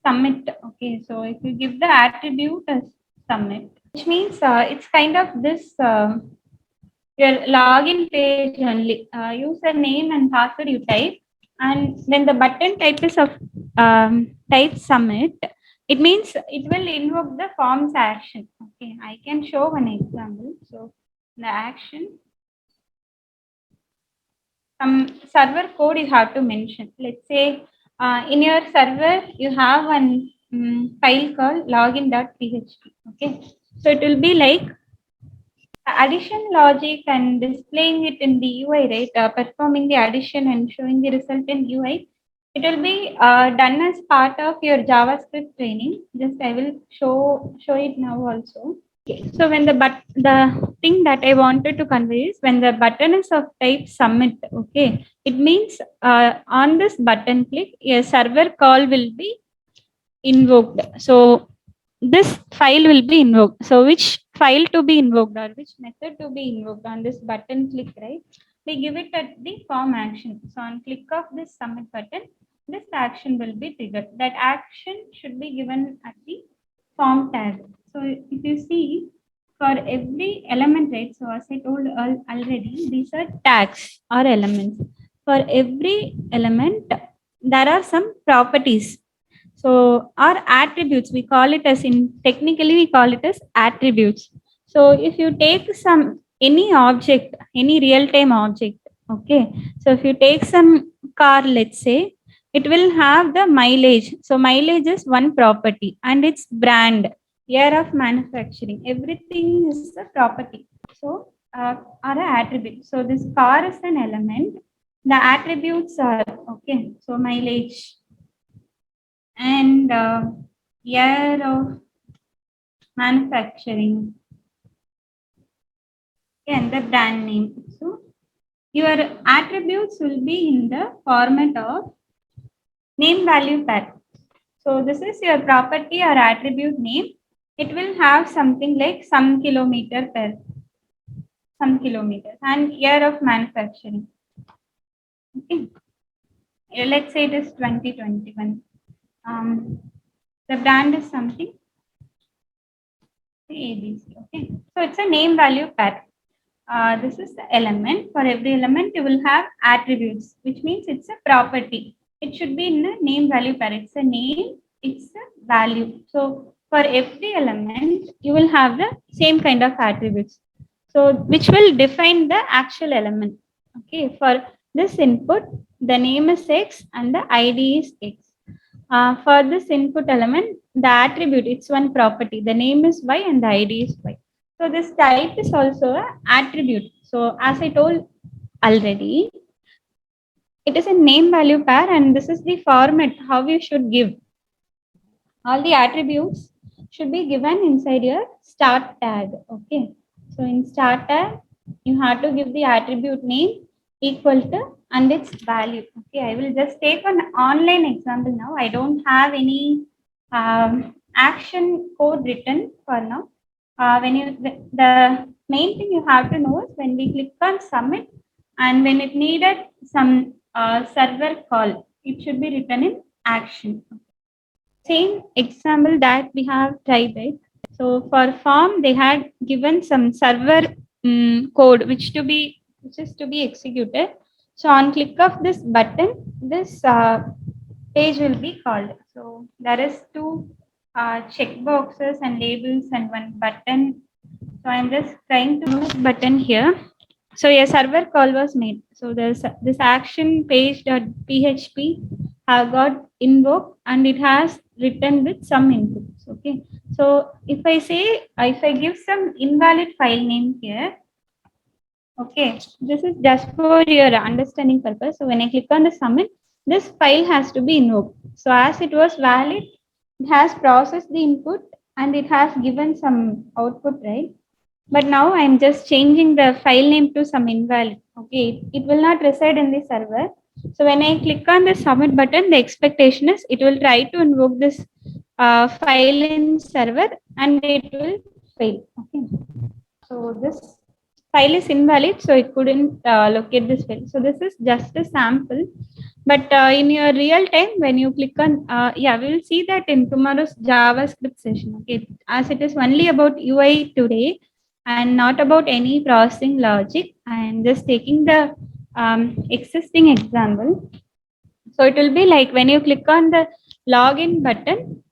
submit. Okay, so if you give the attribute as submit, which means it's kind of this your login page only. Username and password you type, and then the button type is of type submit. It means it will invoke the forms action. Okay, I can show one example. So the action, some server code you have to mention. Let's say in your server you have one file called login.php. Okay, so it will be like addition logic and displaying it in the UI, right? Performing the addition and showing the result in UI. It will be done as part of your JavaScript training. Just I will show it now also. Okay. So when the thing that I wanted to convey is when the button is of type submit, okay, it means on this button click, a server call will be invoked. So this file will be invoked. So which file to be invoked or which method to be invoked on this button click, right? We give it at the form action. So on click of this submit button, this action will be triggered. That action should be given at the form tag. So if you see for every element, right? So as I told already, these are tags or elements. For every element, there are some properties. So our attributes, we call it as in technically we call it as attributes. So if you take some any object, any real-time object, okay. So if you take some car, let's say, it will have the mileage. So mileage is one property and its brand, year of manufacturing, everything is a property. So are a attribute. So this car is an element. The attributes are okay. So mileage and year of manufacturing and the brand name. So your attributes will be in the format of name value pair. So this is your property or attribute name. It will have something like some kilometer per some kilometers and year of manufacturing. Okay. Let's say it is 2021. The brand is something ABC. Okay. So it's a name value pair. This is the element. For every element, you will have attributes, which means it's a property. It should be in a name value pair. It's a name, it's a value. So for every element, you will have the same kind of attributes. So which will define the actual element. Okay, for this input, the name is X and the ID is X. For this input element, the attribute, it's one property. The name is Y and the ID is Y. So this type is also an attribute. So as I told already, it is a name value pair and this is the format how you should give. All the attributes should be given inside your start tag. Okay. So in start tag, you have to give the attribute name equal to and its value. Okay. I will just take an online example now. I don't have any action code written for now. When you the main thing you have to know is when we click on submit and when it needed some server call, it should be written in action. Same example that we have tried, right? So for form, they had given some server code which is to be executed. So on click of this button, this page will be called. So there is two check boxes and labels and one button. So I'm just trying to move button here. So a server call was made. So there's this action page.php have got invoked and it has written with some inputs. Okay. So if I give some invalid file name here, okay, this is just for your understanding purpose. So when I click on the submit, this file has to be invoked. So as it was valid, it has processed the input and it has given some output, right? But now I'm just changing the file name to some invalid. Okay, it will not reside in the server. So when I click on the submit button, the expectation is it will try to invoke this file in server and it will fail. Okay, so this file is invalid, so it couldn't locate this file. So this is just a sample. But in your real time, when you click on, yeah, we will see that in tomorrow's JavaScript session. Okay, as it is only about UI today and not about any processing logic. I am just taking the existing example. So it will be like when you click on the login button,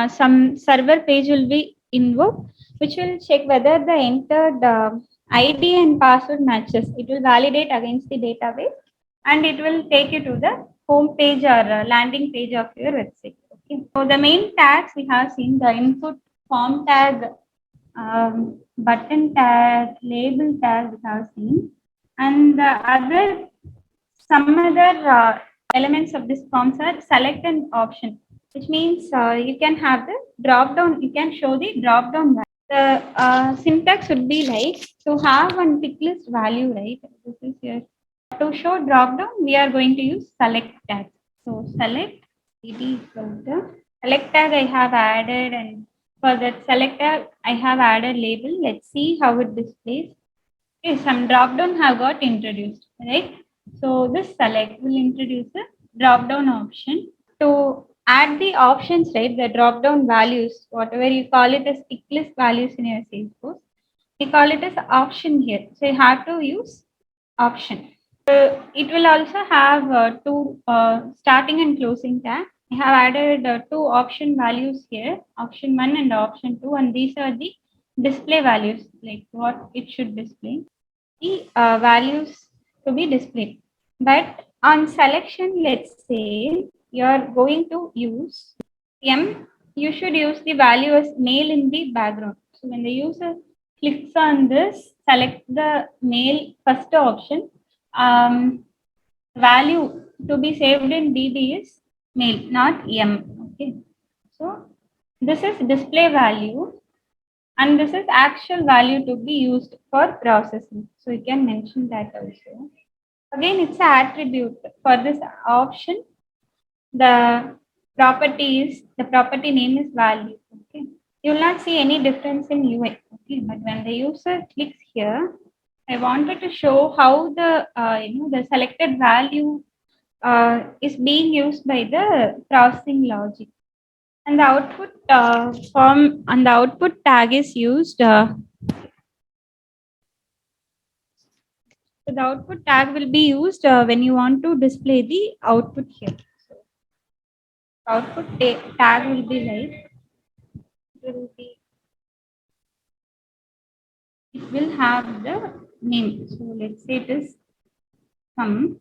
some server page will be invoked, which will check whether the entered ID and password matches. It will validate against the database and it will take you to the home page or landing page of your website. Okay. So the main tags we have seen the input form tag, button tag, label tag we have seen, and the other some other elements of this forms are select an option, which means you can have the drop down, you can show the drop down value. The syntax would be like to have one pick list value, right? This is here. To show drop down, we are going to use select tag. So select id equal to select tag I have added, and for that select tag I have added label. Let's see how it displays. Okay, some drop down have got introduced, right? So this select will introduce a drop down option to add the options, right? The drop down values, whatever you call it as tick list values in your Salesforce, we call it as option here. So you have to use option. It will also have two starting and closing tag. I have added two option values here, option 1 and option 2, and these are the display values, like what it should display, the values to be displayed. But on selection, let's say you're going to use M, you should use the value as male in the background. So when the user clicks on this, select the male first option. Value to be saved in DB is male, not M. Okay. So this is display value and this is actual value to be used for processing. So you can mention that also. Again, it's an attribute for this option. The the property name is value. Okay. You will not see any difference in UI. Okay. But when the user clicks here, I wanted to show how the the selected value is being used by the processing logic. And the output form and the output tag is used. So the output tag will be used when you want to display the output here. So output tag will be like it will have the name. So let's say it is sum.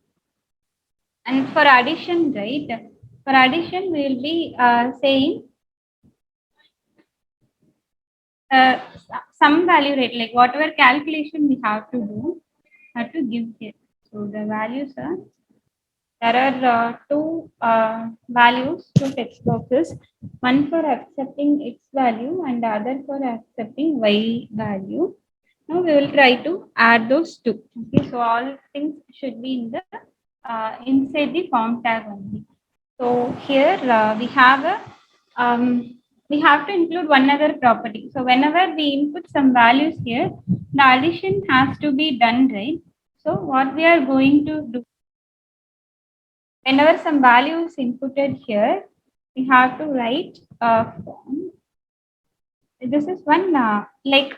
And for addition, right? For addition, we will be saying uh, some value rate, like whatever calculation we have to give here. So the values are there are two values, two text boxes, one for accepting x value and the other for accepting y value. Now we will try to add those two. Okay, so all things should be in the inside the form tag only. So here we have to include one other property. So whenever we input some values here, the addition has to be done, right? So what we are going to do, whenever some value is inputted here, we have to write a form. This is one like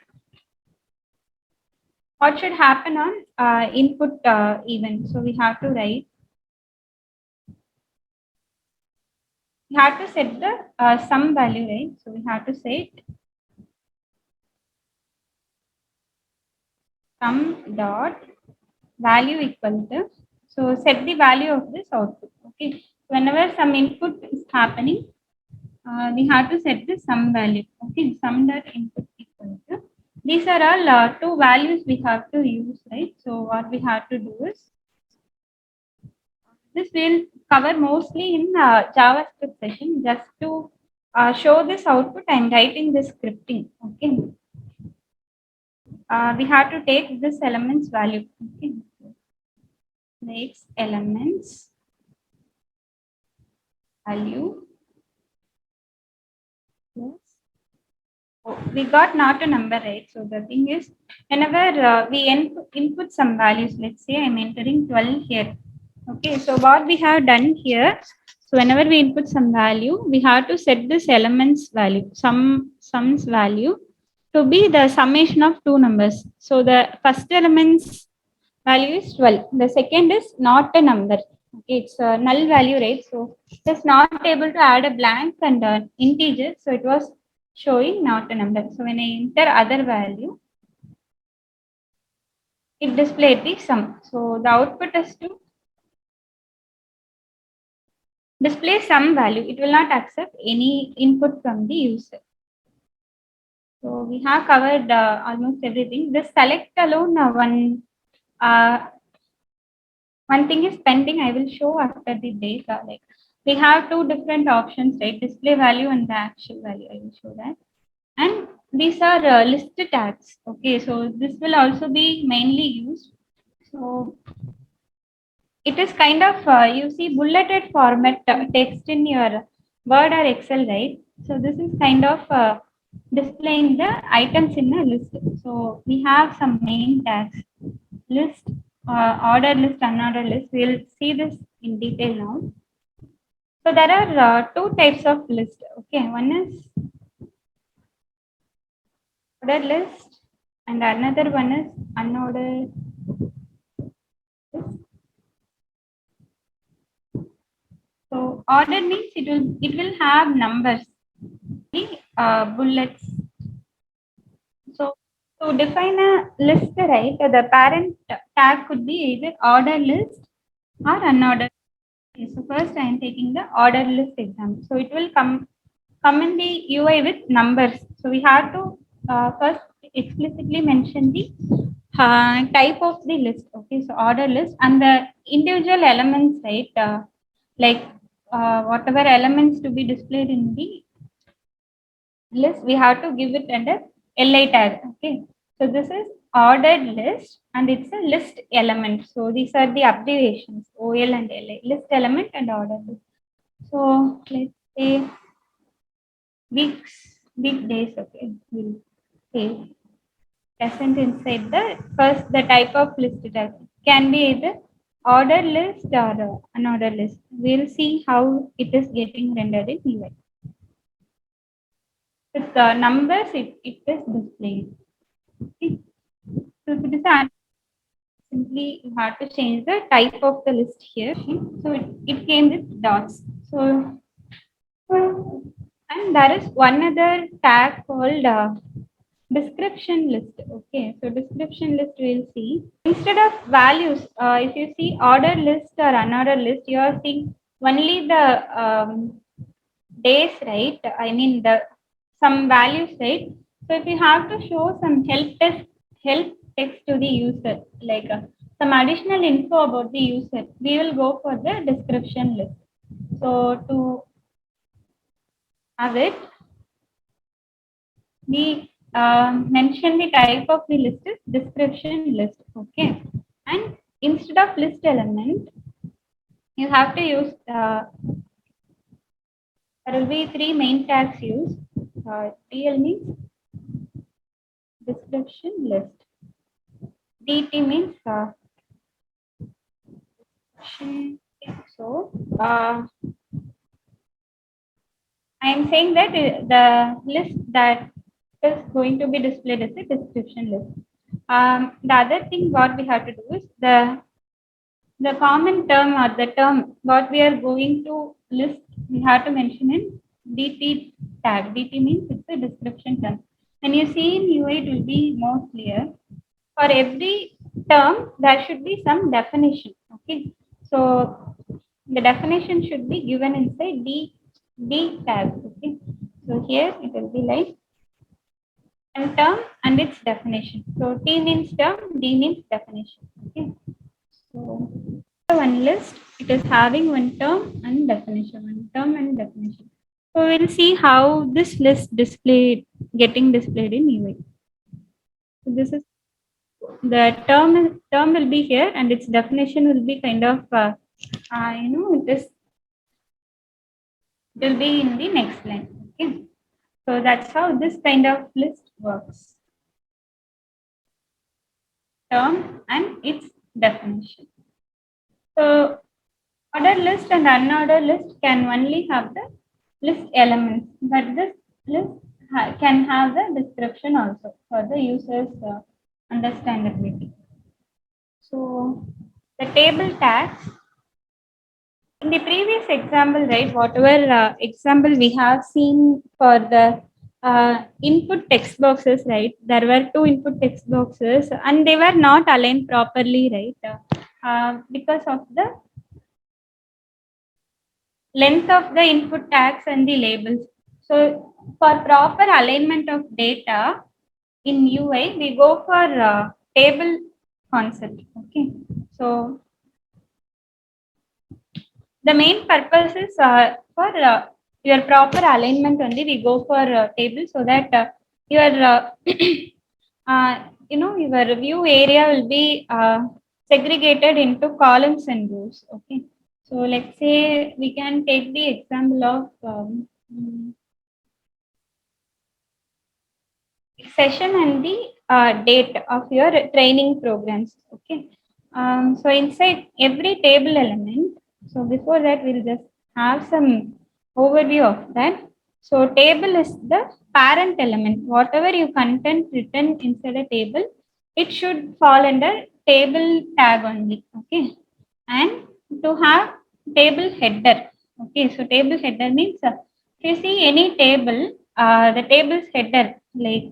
what should happen on input event. So we have to write, we have to set the sum value, right? So we have to set sum dot value equal to, so set the value of this output. Okay, whenever some input is happening, we have to set the sum value. Okay, sum dot input equal to, these are all two values we have to use, right? So what we have to do is, this will cover mostly in JavaScript session. Just to show this output, I'm writing this scripting. Okay, we have to take this elements value. Okay, next elements value. Yes. Oh, we got not a number, right? So the thing is, whenever we input some values, let's say I'm entering 12 here. Okay, so what we have done here, so whenever we input some value, we have to set this elements value, sums value, to be the summation of two numbers. So the first elements value is 12. The second is not a number. Okay, it's a null value, right? So it's not able to add a blank and integer. So it was showing not a number. So when I enter other value, it displayed the sum. So the output is to display some value. It will not accept any input from the user. So we have covered almost everything. This select alone, uh, one thing is pending. I will show after the data. Like we have two different options, right? Display value and the actual value. I will show that. And these are list tags. Okay, so this will also be mainly used. So it is kind of you see bulleted format text in your Word or Excel, right? So this is kind of displaying the items in a list. So we have some main tags: list, order list, unordered list. We'll see this in detail now. So there are two types of list. Okay, one is ordered list and another one is unordered list. So ordered means it will have numbers, bullets. So to define a list, right, the parent tag could be either ordered list or unordered. Okay, so first I am taking the ordered list example. So it will come in the UI with numbers. So we have to first explicitly mention the type of the list. Okay, so order list and the individual elements, right? Like whatever elements to be displayed in the list, we have to give it under li tag. Okay, so this is ordered list and it's a list element. So these are the abbreviations OL and LI, list element and ordered list. So let's say weeks, weekdays. Okay, we'll say present inside the first, the type of list tag can be either ordered list or unordered list. We'll see how it is getting rendered in UI. With the numbers, it is displayed. Okay. So if it is simply you have to change the type of the list here. So it came with dots. So and there is one other tag called description list. Okay, so description list we'll see. Instead of values, if you see order list or unordered list, you are seeing only the days, right? I mean the some values, right? So if you have to show some help text to the user, like some additional info about the user, we will go for the description list. So to have it, we mention the type of the list is description list. Okay, and instead of list element, you have to use there will be three main tags used. TL means description list. DT means so I am saying that the list that is going to be displayed as a description list. The other thing what we have to do is the common term or the term what we are going to list, we have to mention in DT tag. DT means it's a description term. When you see in UI, it will be more clear. For every term, there should be some definition. Okay, so the definition should be given inside D tag. Okay, so here it will be like and term and its definition. So T means term, D means definition. Okay, so one list, it is having one term and definition, one term and definition. So we'll see how this list getting displayed in UI. So this is the term will be here and its definition will be kind of it will be in the next line. Okay, so that's how this kind of list works. Term and its definition. So ordered list and unordered list can only have the list elements, but this list can have the description also for the user's understandability. So the table tags. In the previous example, right, whatever example we have seen for the input text boxes, right, there were two input text boxes and they were not aligned properly, right, because of the length of the input tags and the labels. So for proper alignment of data in UI, we go for table concept. Okay, so the main purpose is for your proper alignment only. We go for table so that your your view area will be segregated into columns and rows. Okay, so let's say we can take the example of session and the date of your training programs. Okay, so inside every table element, so before that we'll just have some overview of that. So table is the parent element. Whatever you content written inside a table, it should fall under table tag only. Okay, and to have table header. Okay, so table header means if you see any table, the table's header like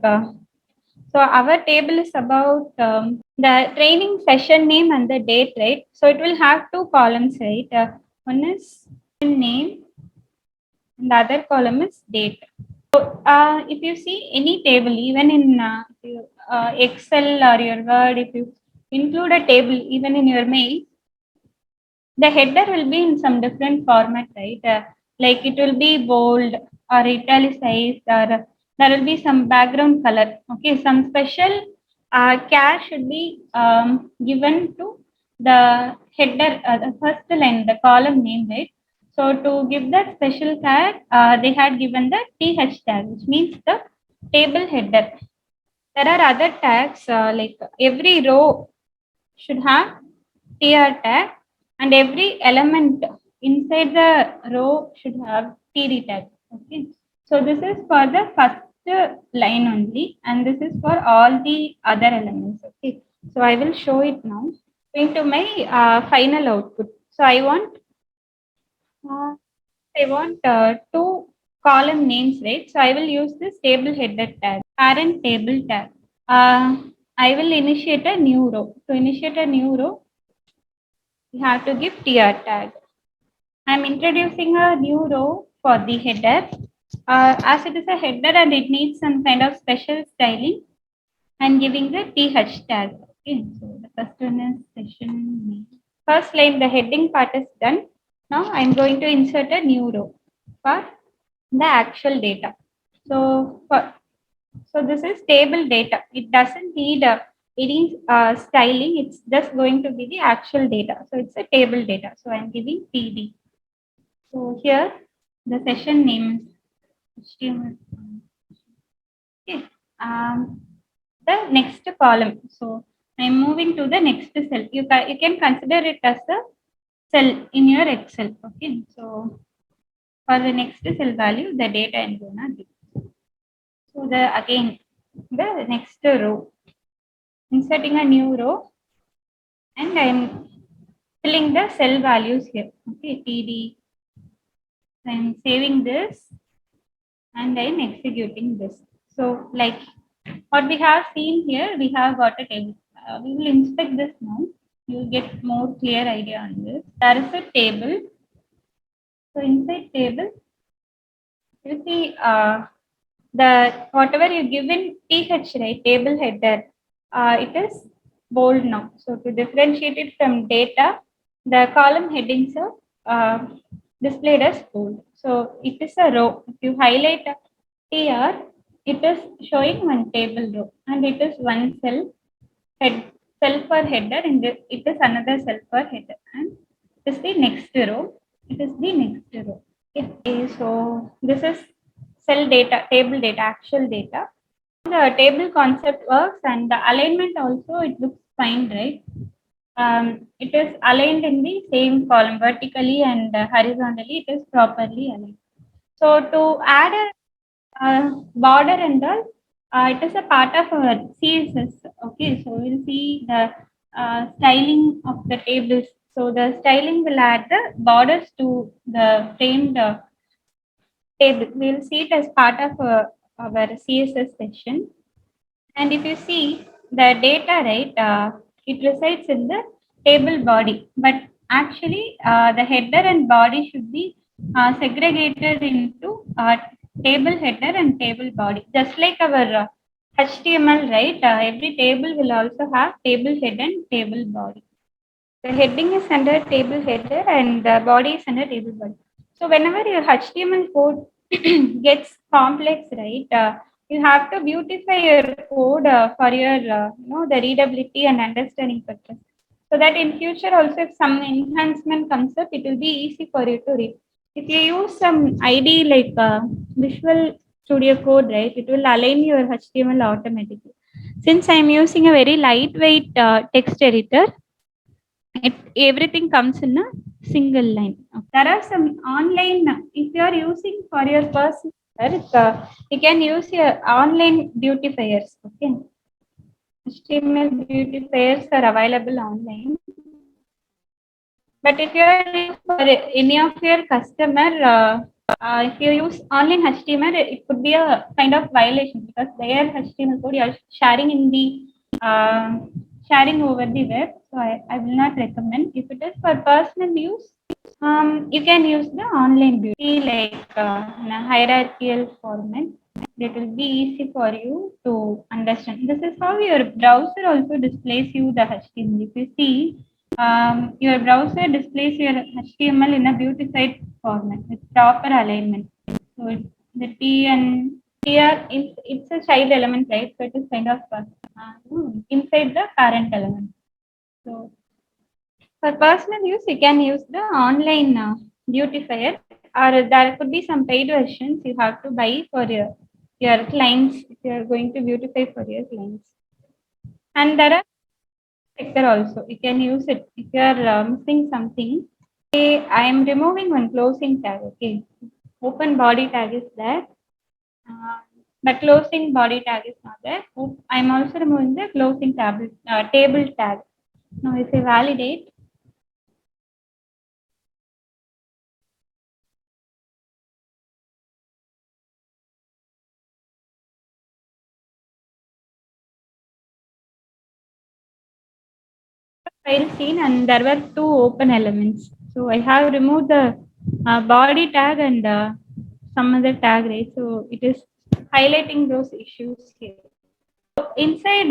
so our table is about the training session name and the date, right? So it will have two columns, right? One is name and the other column is date. So if you see any table, even in Excel or your Word, if you include a table even in your mail, the header will be in some different format, right? Like it will be bold or italicized, or there will be some background color. Okay, some special care should be given to the header, the first line, the column name, right? So to give that special care, they had given the TH tag, which means the table header. There are other tags like every row should have TR tag and every element inside the row should have TD tag. Okay. So this is for the first line only and this is for all the other elements. Okay. So I will show it now. Into my final output. So uh, I want two column names, right? So I will use this table header tag, parent table tag. I will initiate a new row. To initiate a new row, we have to give tr tag. I'm introducing a new row for the header. As it is a header and it needs some kind of special styling, I'm giving the th tag. Okay, so the first one is session name. First line, the heading part is done. Now I'm going to insert a new row for the actual data. So this is table data. It doesn't need any styling. It's just going to be the actual data. So it's a table data. So I'm giving TD. So here the session name is HTML. Okay. The next column. So I'm moving to the next cell. You can consider it as a cell in your Excel. Okay. So for the next cell value, the data I'm gonna give. So the next row. inserting a new row, and I'm filling the cell values here. Okay, TD. I'm saving this and I'm executing this. So, like what we have seen here, we have got a table. We will inspect this now. You'll get more clear idea on this. There is a table. So inside table, you see the whatever you give in th, right, table header, it is bold now. So to differentiate it from data, the column headings are displayed as bold. So it is a row. If you highlight a tr, it is showing one table row, and it is one head cell for header, and it is another cell for header, and it is the next row. It is the next row. Okay, so this is cell data, table data, actual data. The table concept works, and the alignment also, it looks fine, right? It is aligned in the same column vertically and horizontally. It is properly aligned. So to add a border and all, it is a part of our CSS. Okay, so we'll see the styling of the tables. So the styling will add the borders to the framed table. We'll see it as part of our CSS section. And if you see the data, right, it resides in the table body. But actually, the header and body should be segregated into table header and table body. Just like our HTML, right? Every table will also have table head and table body. The heading is under table header and the body is under table body. So whenever your HTML code gets complex, right, you have to beautify your code for your, the readability and understanding purpose. So that in future also, if some enhancement comes up, it will be easy for you to read. If you use some ID like Visual Studio Code, right, it will align your HTML automatically. Since I'm using a very lightweight text editor, everything comes in a single line. There are some online, if you are using for your personal work, you can use your online beautifiers. Okay, HTML beautifiers are available online. But if you are using for any of your customer, if you use online HTML, it could be a kind of violation because their HTML code you are sharing in the uh, sharing over the web. So I will not recommend. If it is for personal use, you can use the online beauty like in a hierarchical format. It will be easy for you to understand. This is how your browser also displays you the HTML. If you see, your browser displays your HTML in a beautified format with proper alignment. So the T and TR, it's a child element, right? So it is kind of inside the parent element. So for personal use, you can use the online beautifier, or there could be some paid versions you have to buy for your clients if you are going to beautify for your clients. And there are sector also. You can use it if you are missing something. Okay, I am removing one closing tag. Okay, open body tag is there, uh, but closing body tag is not there. I am also removing the closing table tag. Now, if I validate, file seen and there were two open elements. So I have removed the body tag and some other tag, right? So it is highlighting those issues here. So inside,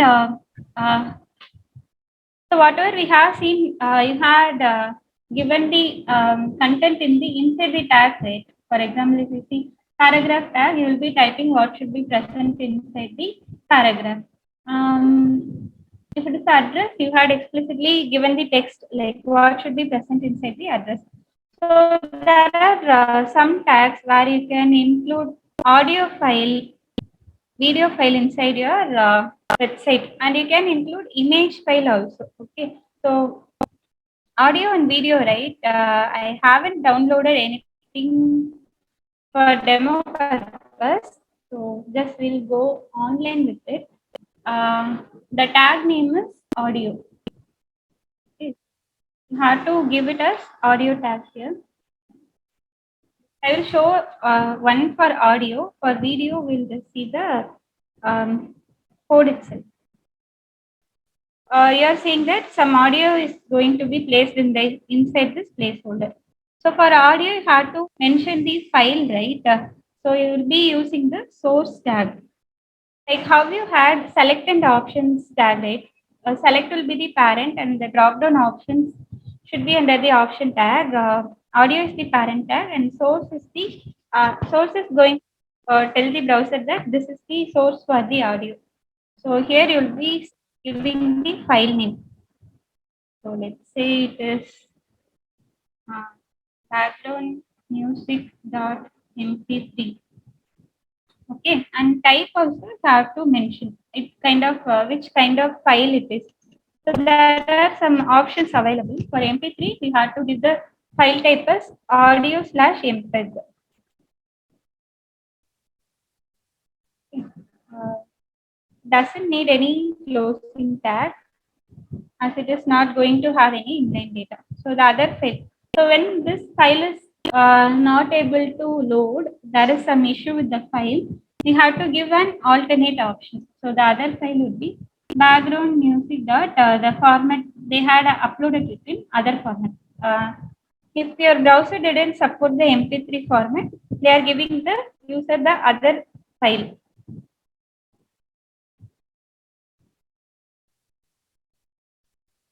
so whatever we have seen, you had given the content in the inside the tag, right? For example, if you see paragraph tag, you will be typing what should be present inside the paragraph. If it is address, you had explicitly given the text like what should be present inside the address. So there are some tags where you can include audio file, video file inside your website, and you can include image file also. Okay, so audio and video, right? I haven't downloaded anything for demo purpose, so just we'll go online with it. The tag name is audio. Okay. You have to give it as audio tag here. I will show one for audio. For video, we'll just see the code itself. You're saying that some audio is going to be placed in the inside this placeholder. So for audio, you have to mention the file, right? So you will be using the source tag. Like how you had select and options tag, right? Select will be the parent, and the drop down options should be under the option tag. Audio is the parent tag, and source is the source is going tell the browser that this is the source for the audio. So here you'll be giving the file name. So let's say it is uh, background music dot mp3. Okay, and type also have to mention it kind of which kind of file it is. So there are some options available for mp3. We have to give the file type as audio slash mpeg. Uh, doesn't need any closing tag as it is not going to have any inline data. So the other file. So when this file is not able to load, there is some issue with the file. We have to give an alternate option. So the other file would be background music dot the format they had uploaded it in other format. If your browser didn't support the MP3 format, they are giving the user the other file.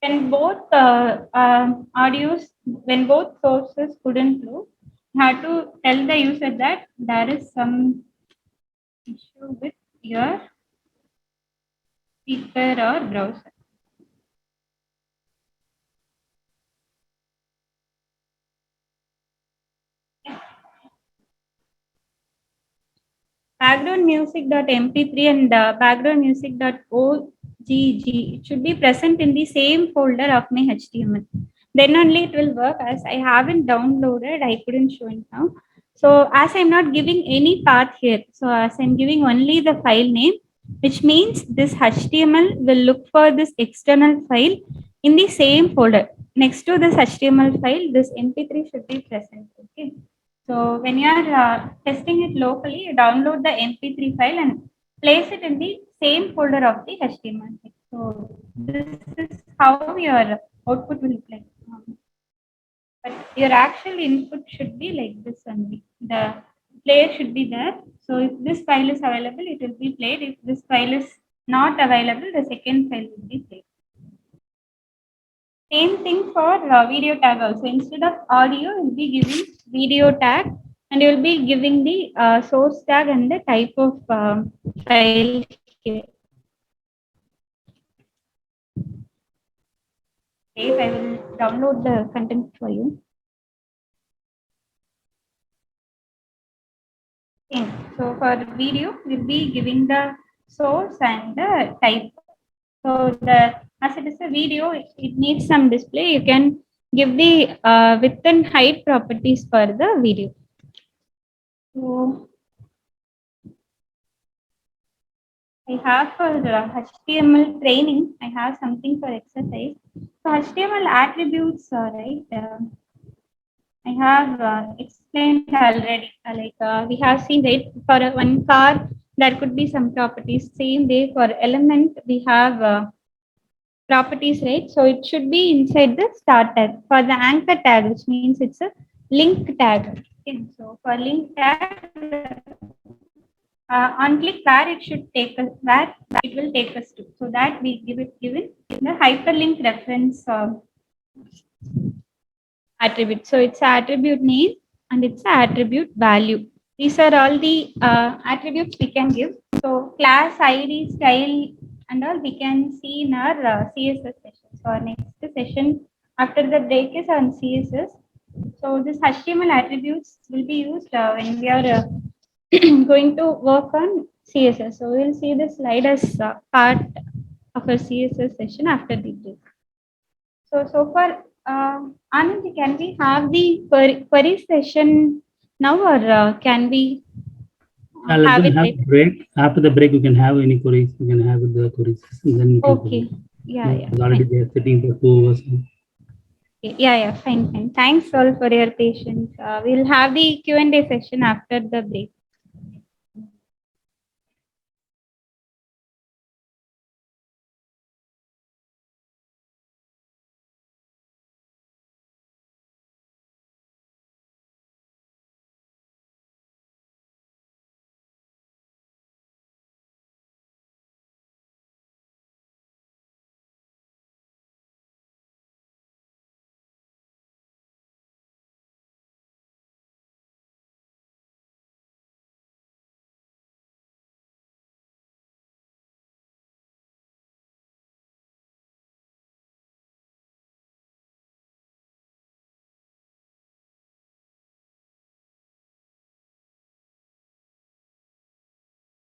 When both audios, when both sources couldn't load, you have to tell the user that there is some issue with your speaker or browser. Background music.mp3 and background music.ogg, it should be present in the same folder of my HTML. Then only it will work. As I haven't downloaded, I couldn't show it now. So as I'm not giving any path here, so as I'm giving only the file name, which means this HTML will look for this external file in the same folder. Next to this HTML file, this mp3 should be present. Okay. So when you are testing it locally, you download the MP3 file and place it in the same folder of the HTML. So this is how your output will look like. But your actual input should be like this only. The player should be there. So if this file is available, it will be played. If this file is not available, the second file will be played. Same thing for video tag also. Instead of audio, you'll be giving video tag, and you'll be giving the source tag and the type of file here. Wait, I will download the content for you. Okay. So for video, we'll be giving the source and the type. So the as it is a video, it needs some display. You can give the width and height properties for the video. So I have for HTML training, I have something for exercise. So HTML attributes, right? I have explained already. We have seen that for one car, there could be some properties. Same way for element, we have properties, right? So it should be inside the start tag. For the anchor tag, which means it's a link tag. Okay. So for link tag, on click where it should take us, where it will take us to. So that we give it given the hyperlink reference attribute. So it's attribute name and it's attribute value. These are all the attributes we can give. So class ID, style, and all we can see in our CSS session. So our next session after the break is on CSS. So this HTML attributes will be used when we are going to work on CSS. So we'll see the slide as part of a CSS session after the break. So far, Anand, can we have the query session now, or can we
Let
have
them
it
have
later.
break. After the break, you can have any queries. You can have the queries, and then you can
Okay.
provide.
Yeah, yeah,
Because already
fine.
they are sitting for 2 hours.
Okay. Yeah, fine, fine. Thanks all for your patience. We'll have the Q&A session after the break.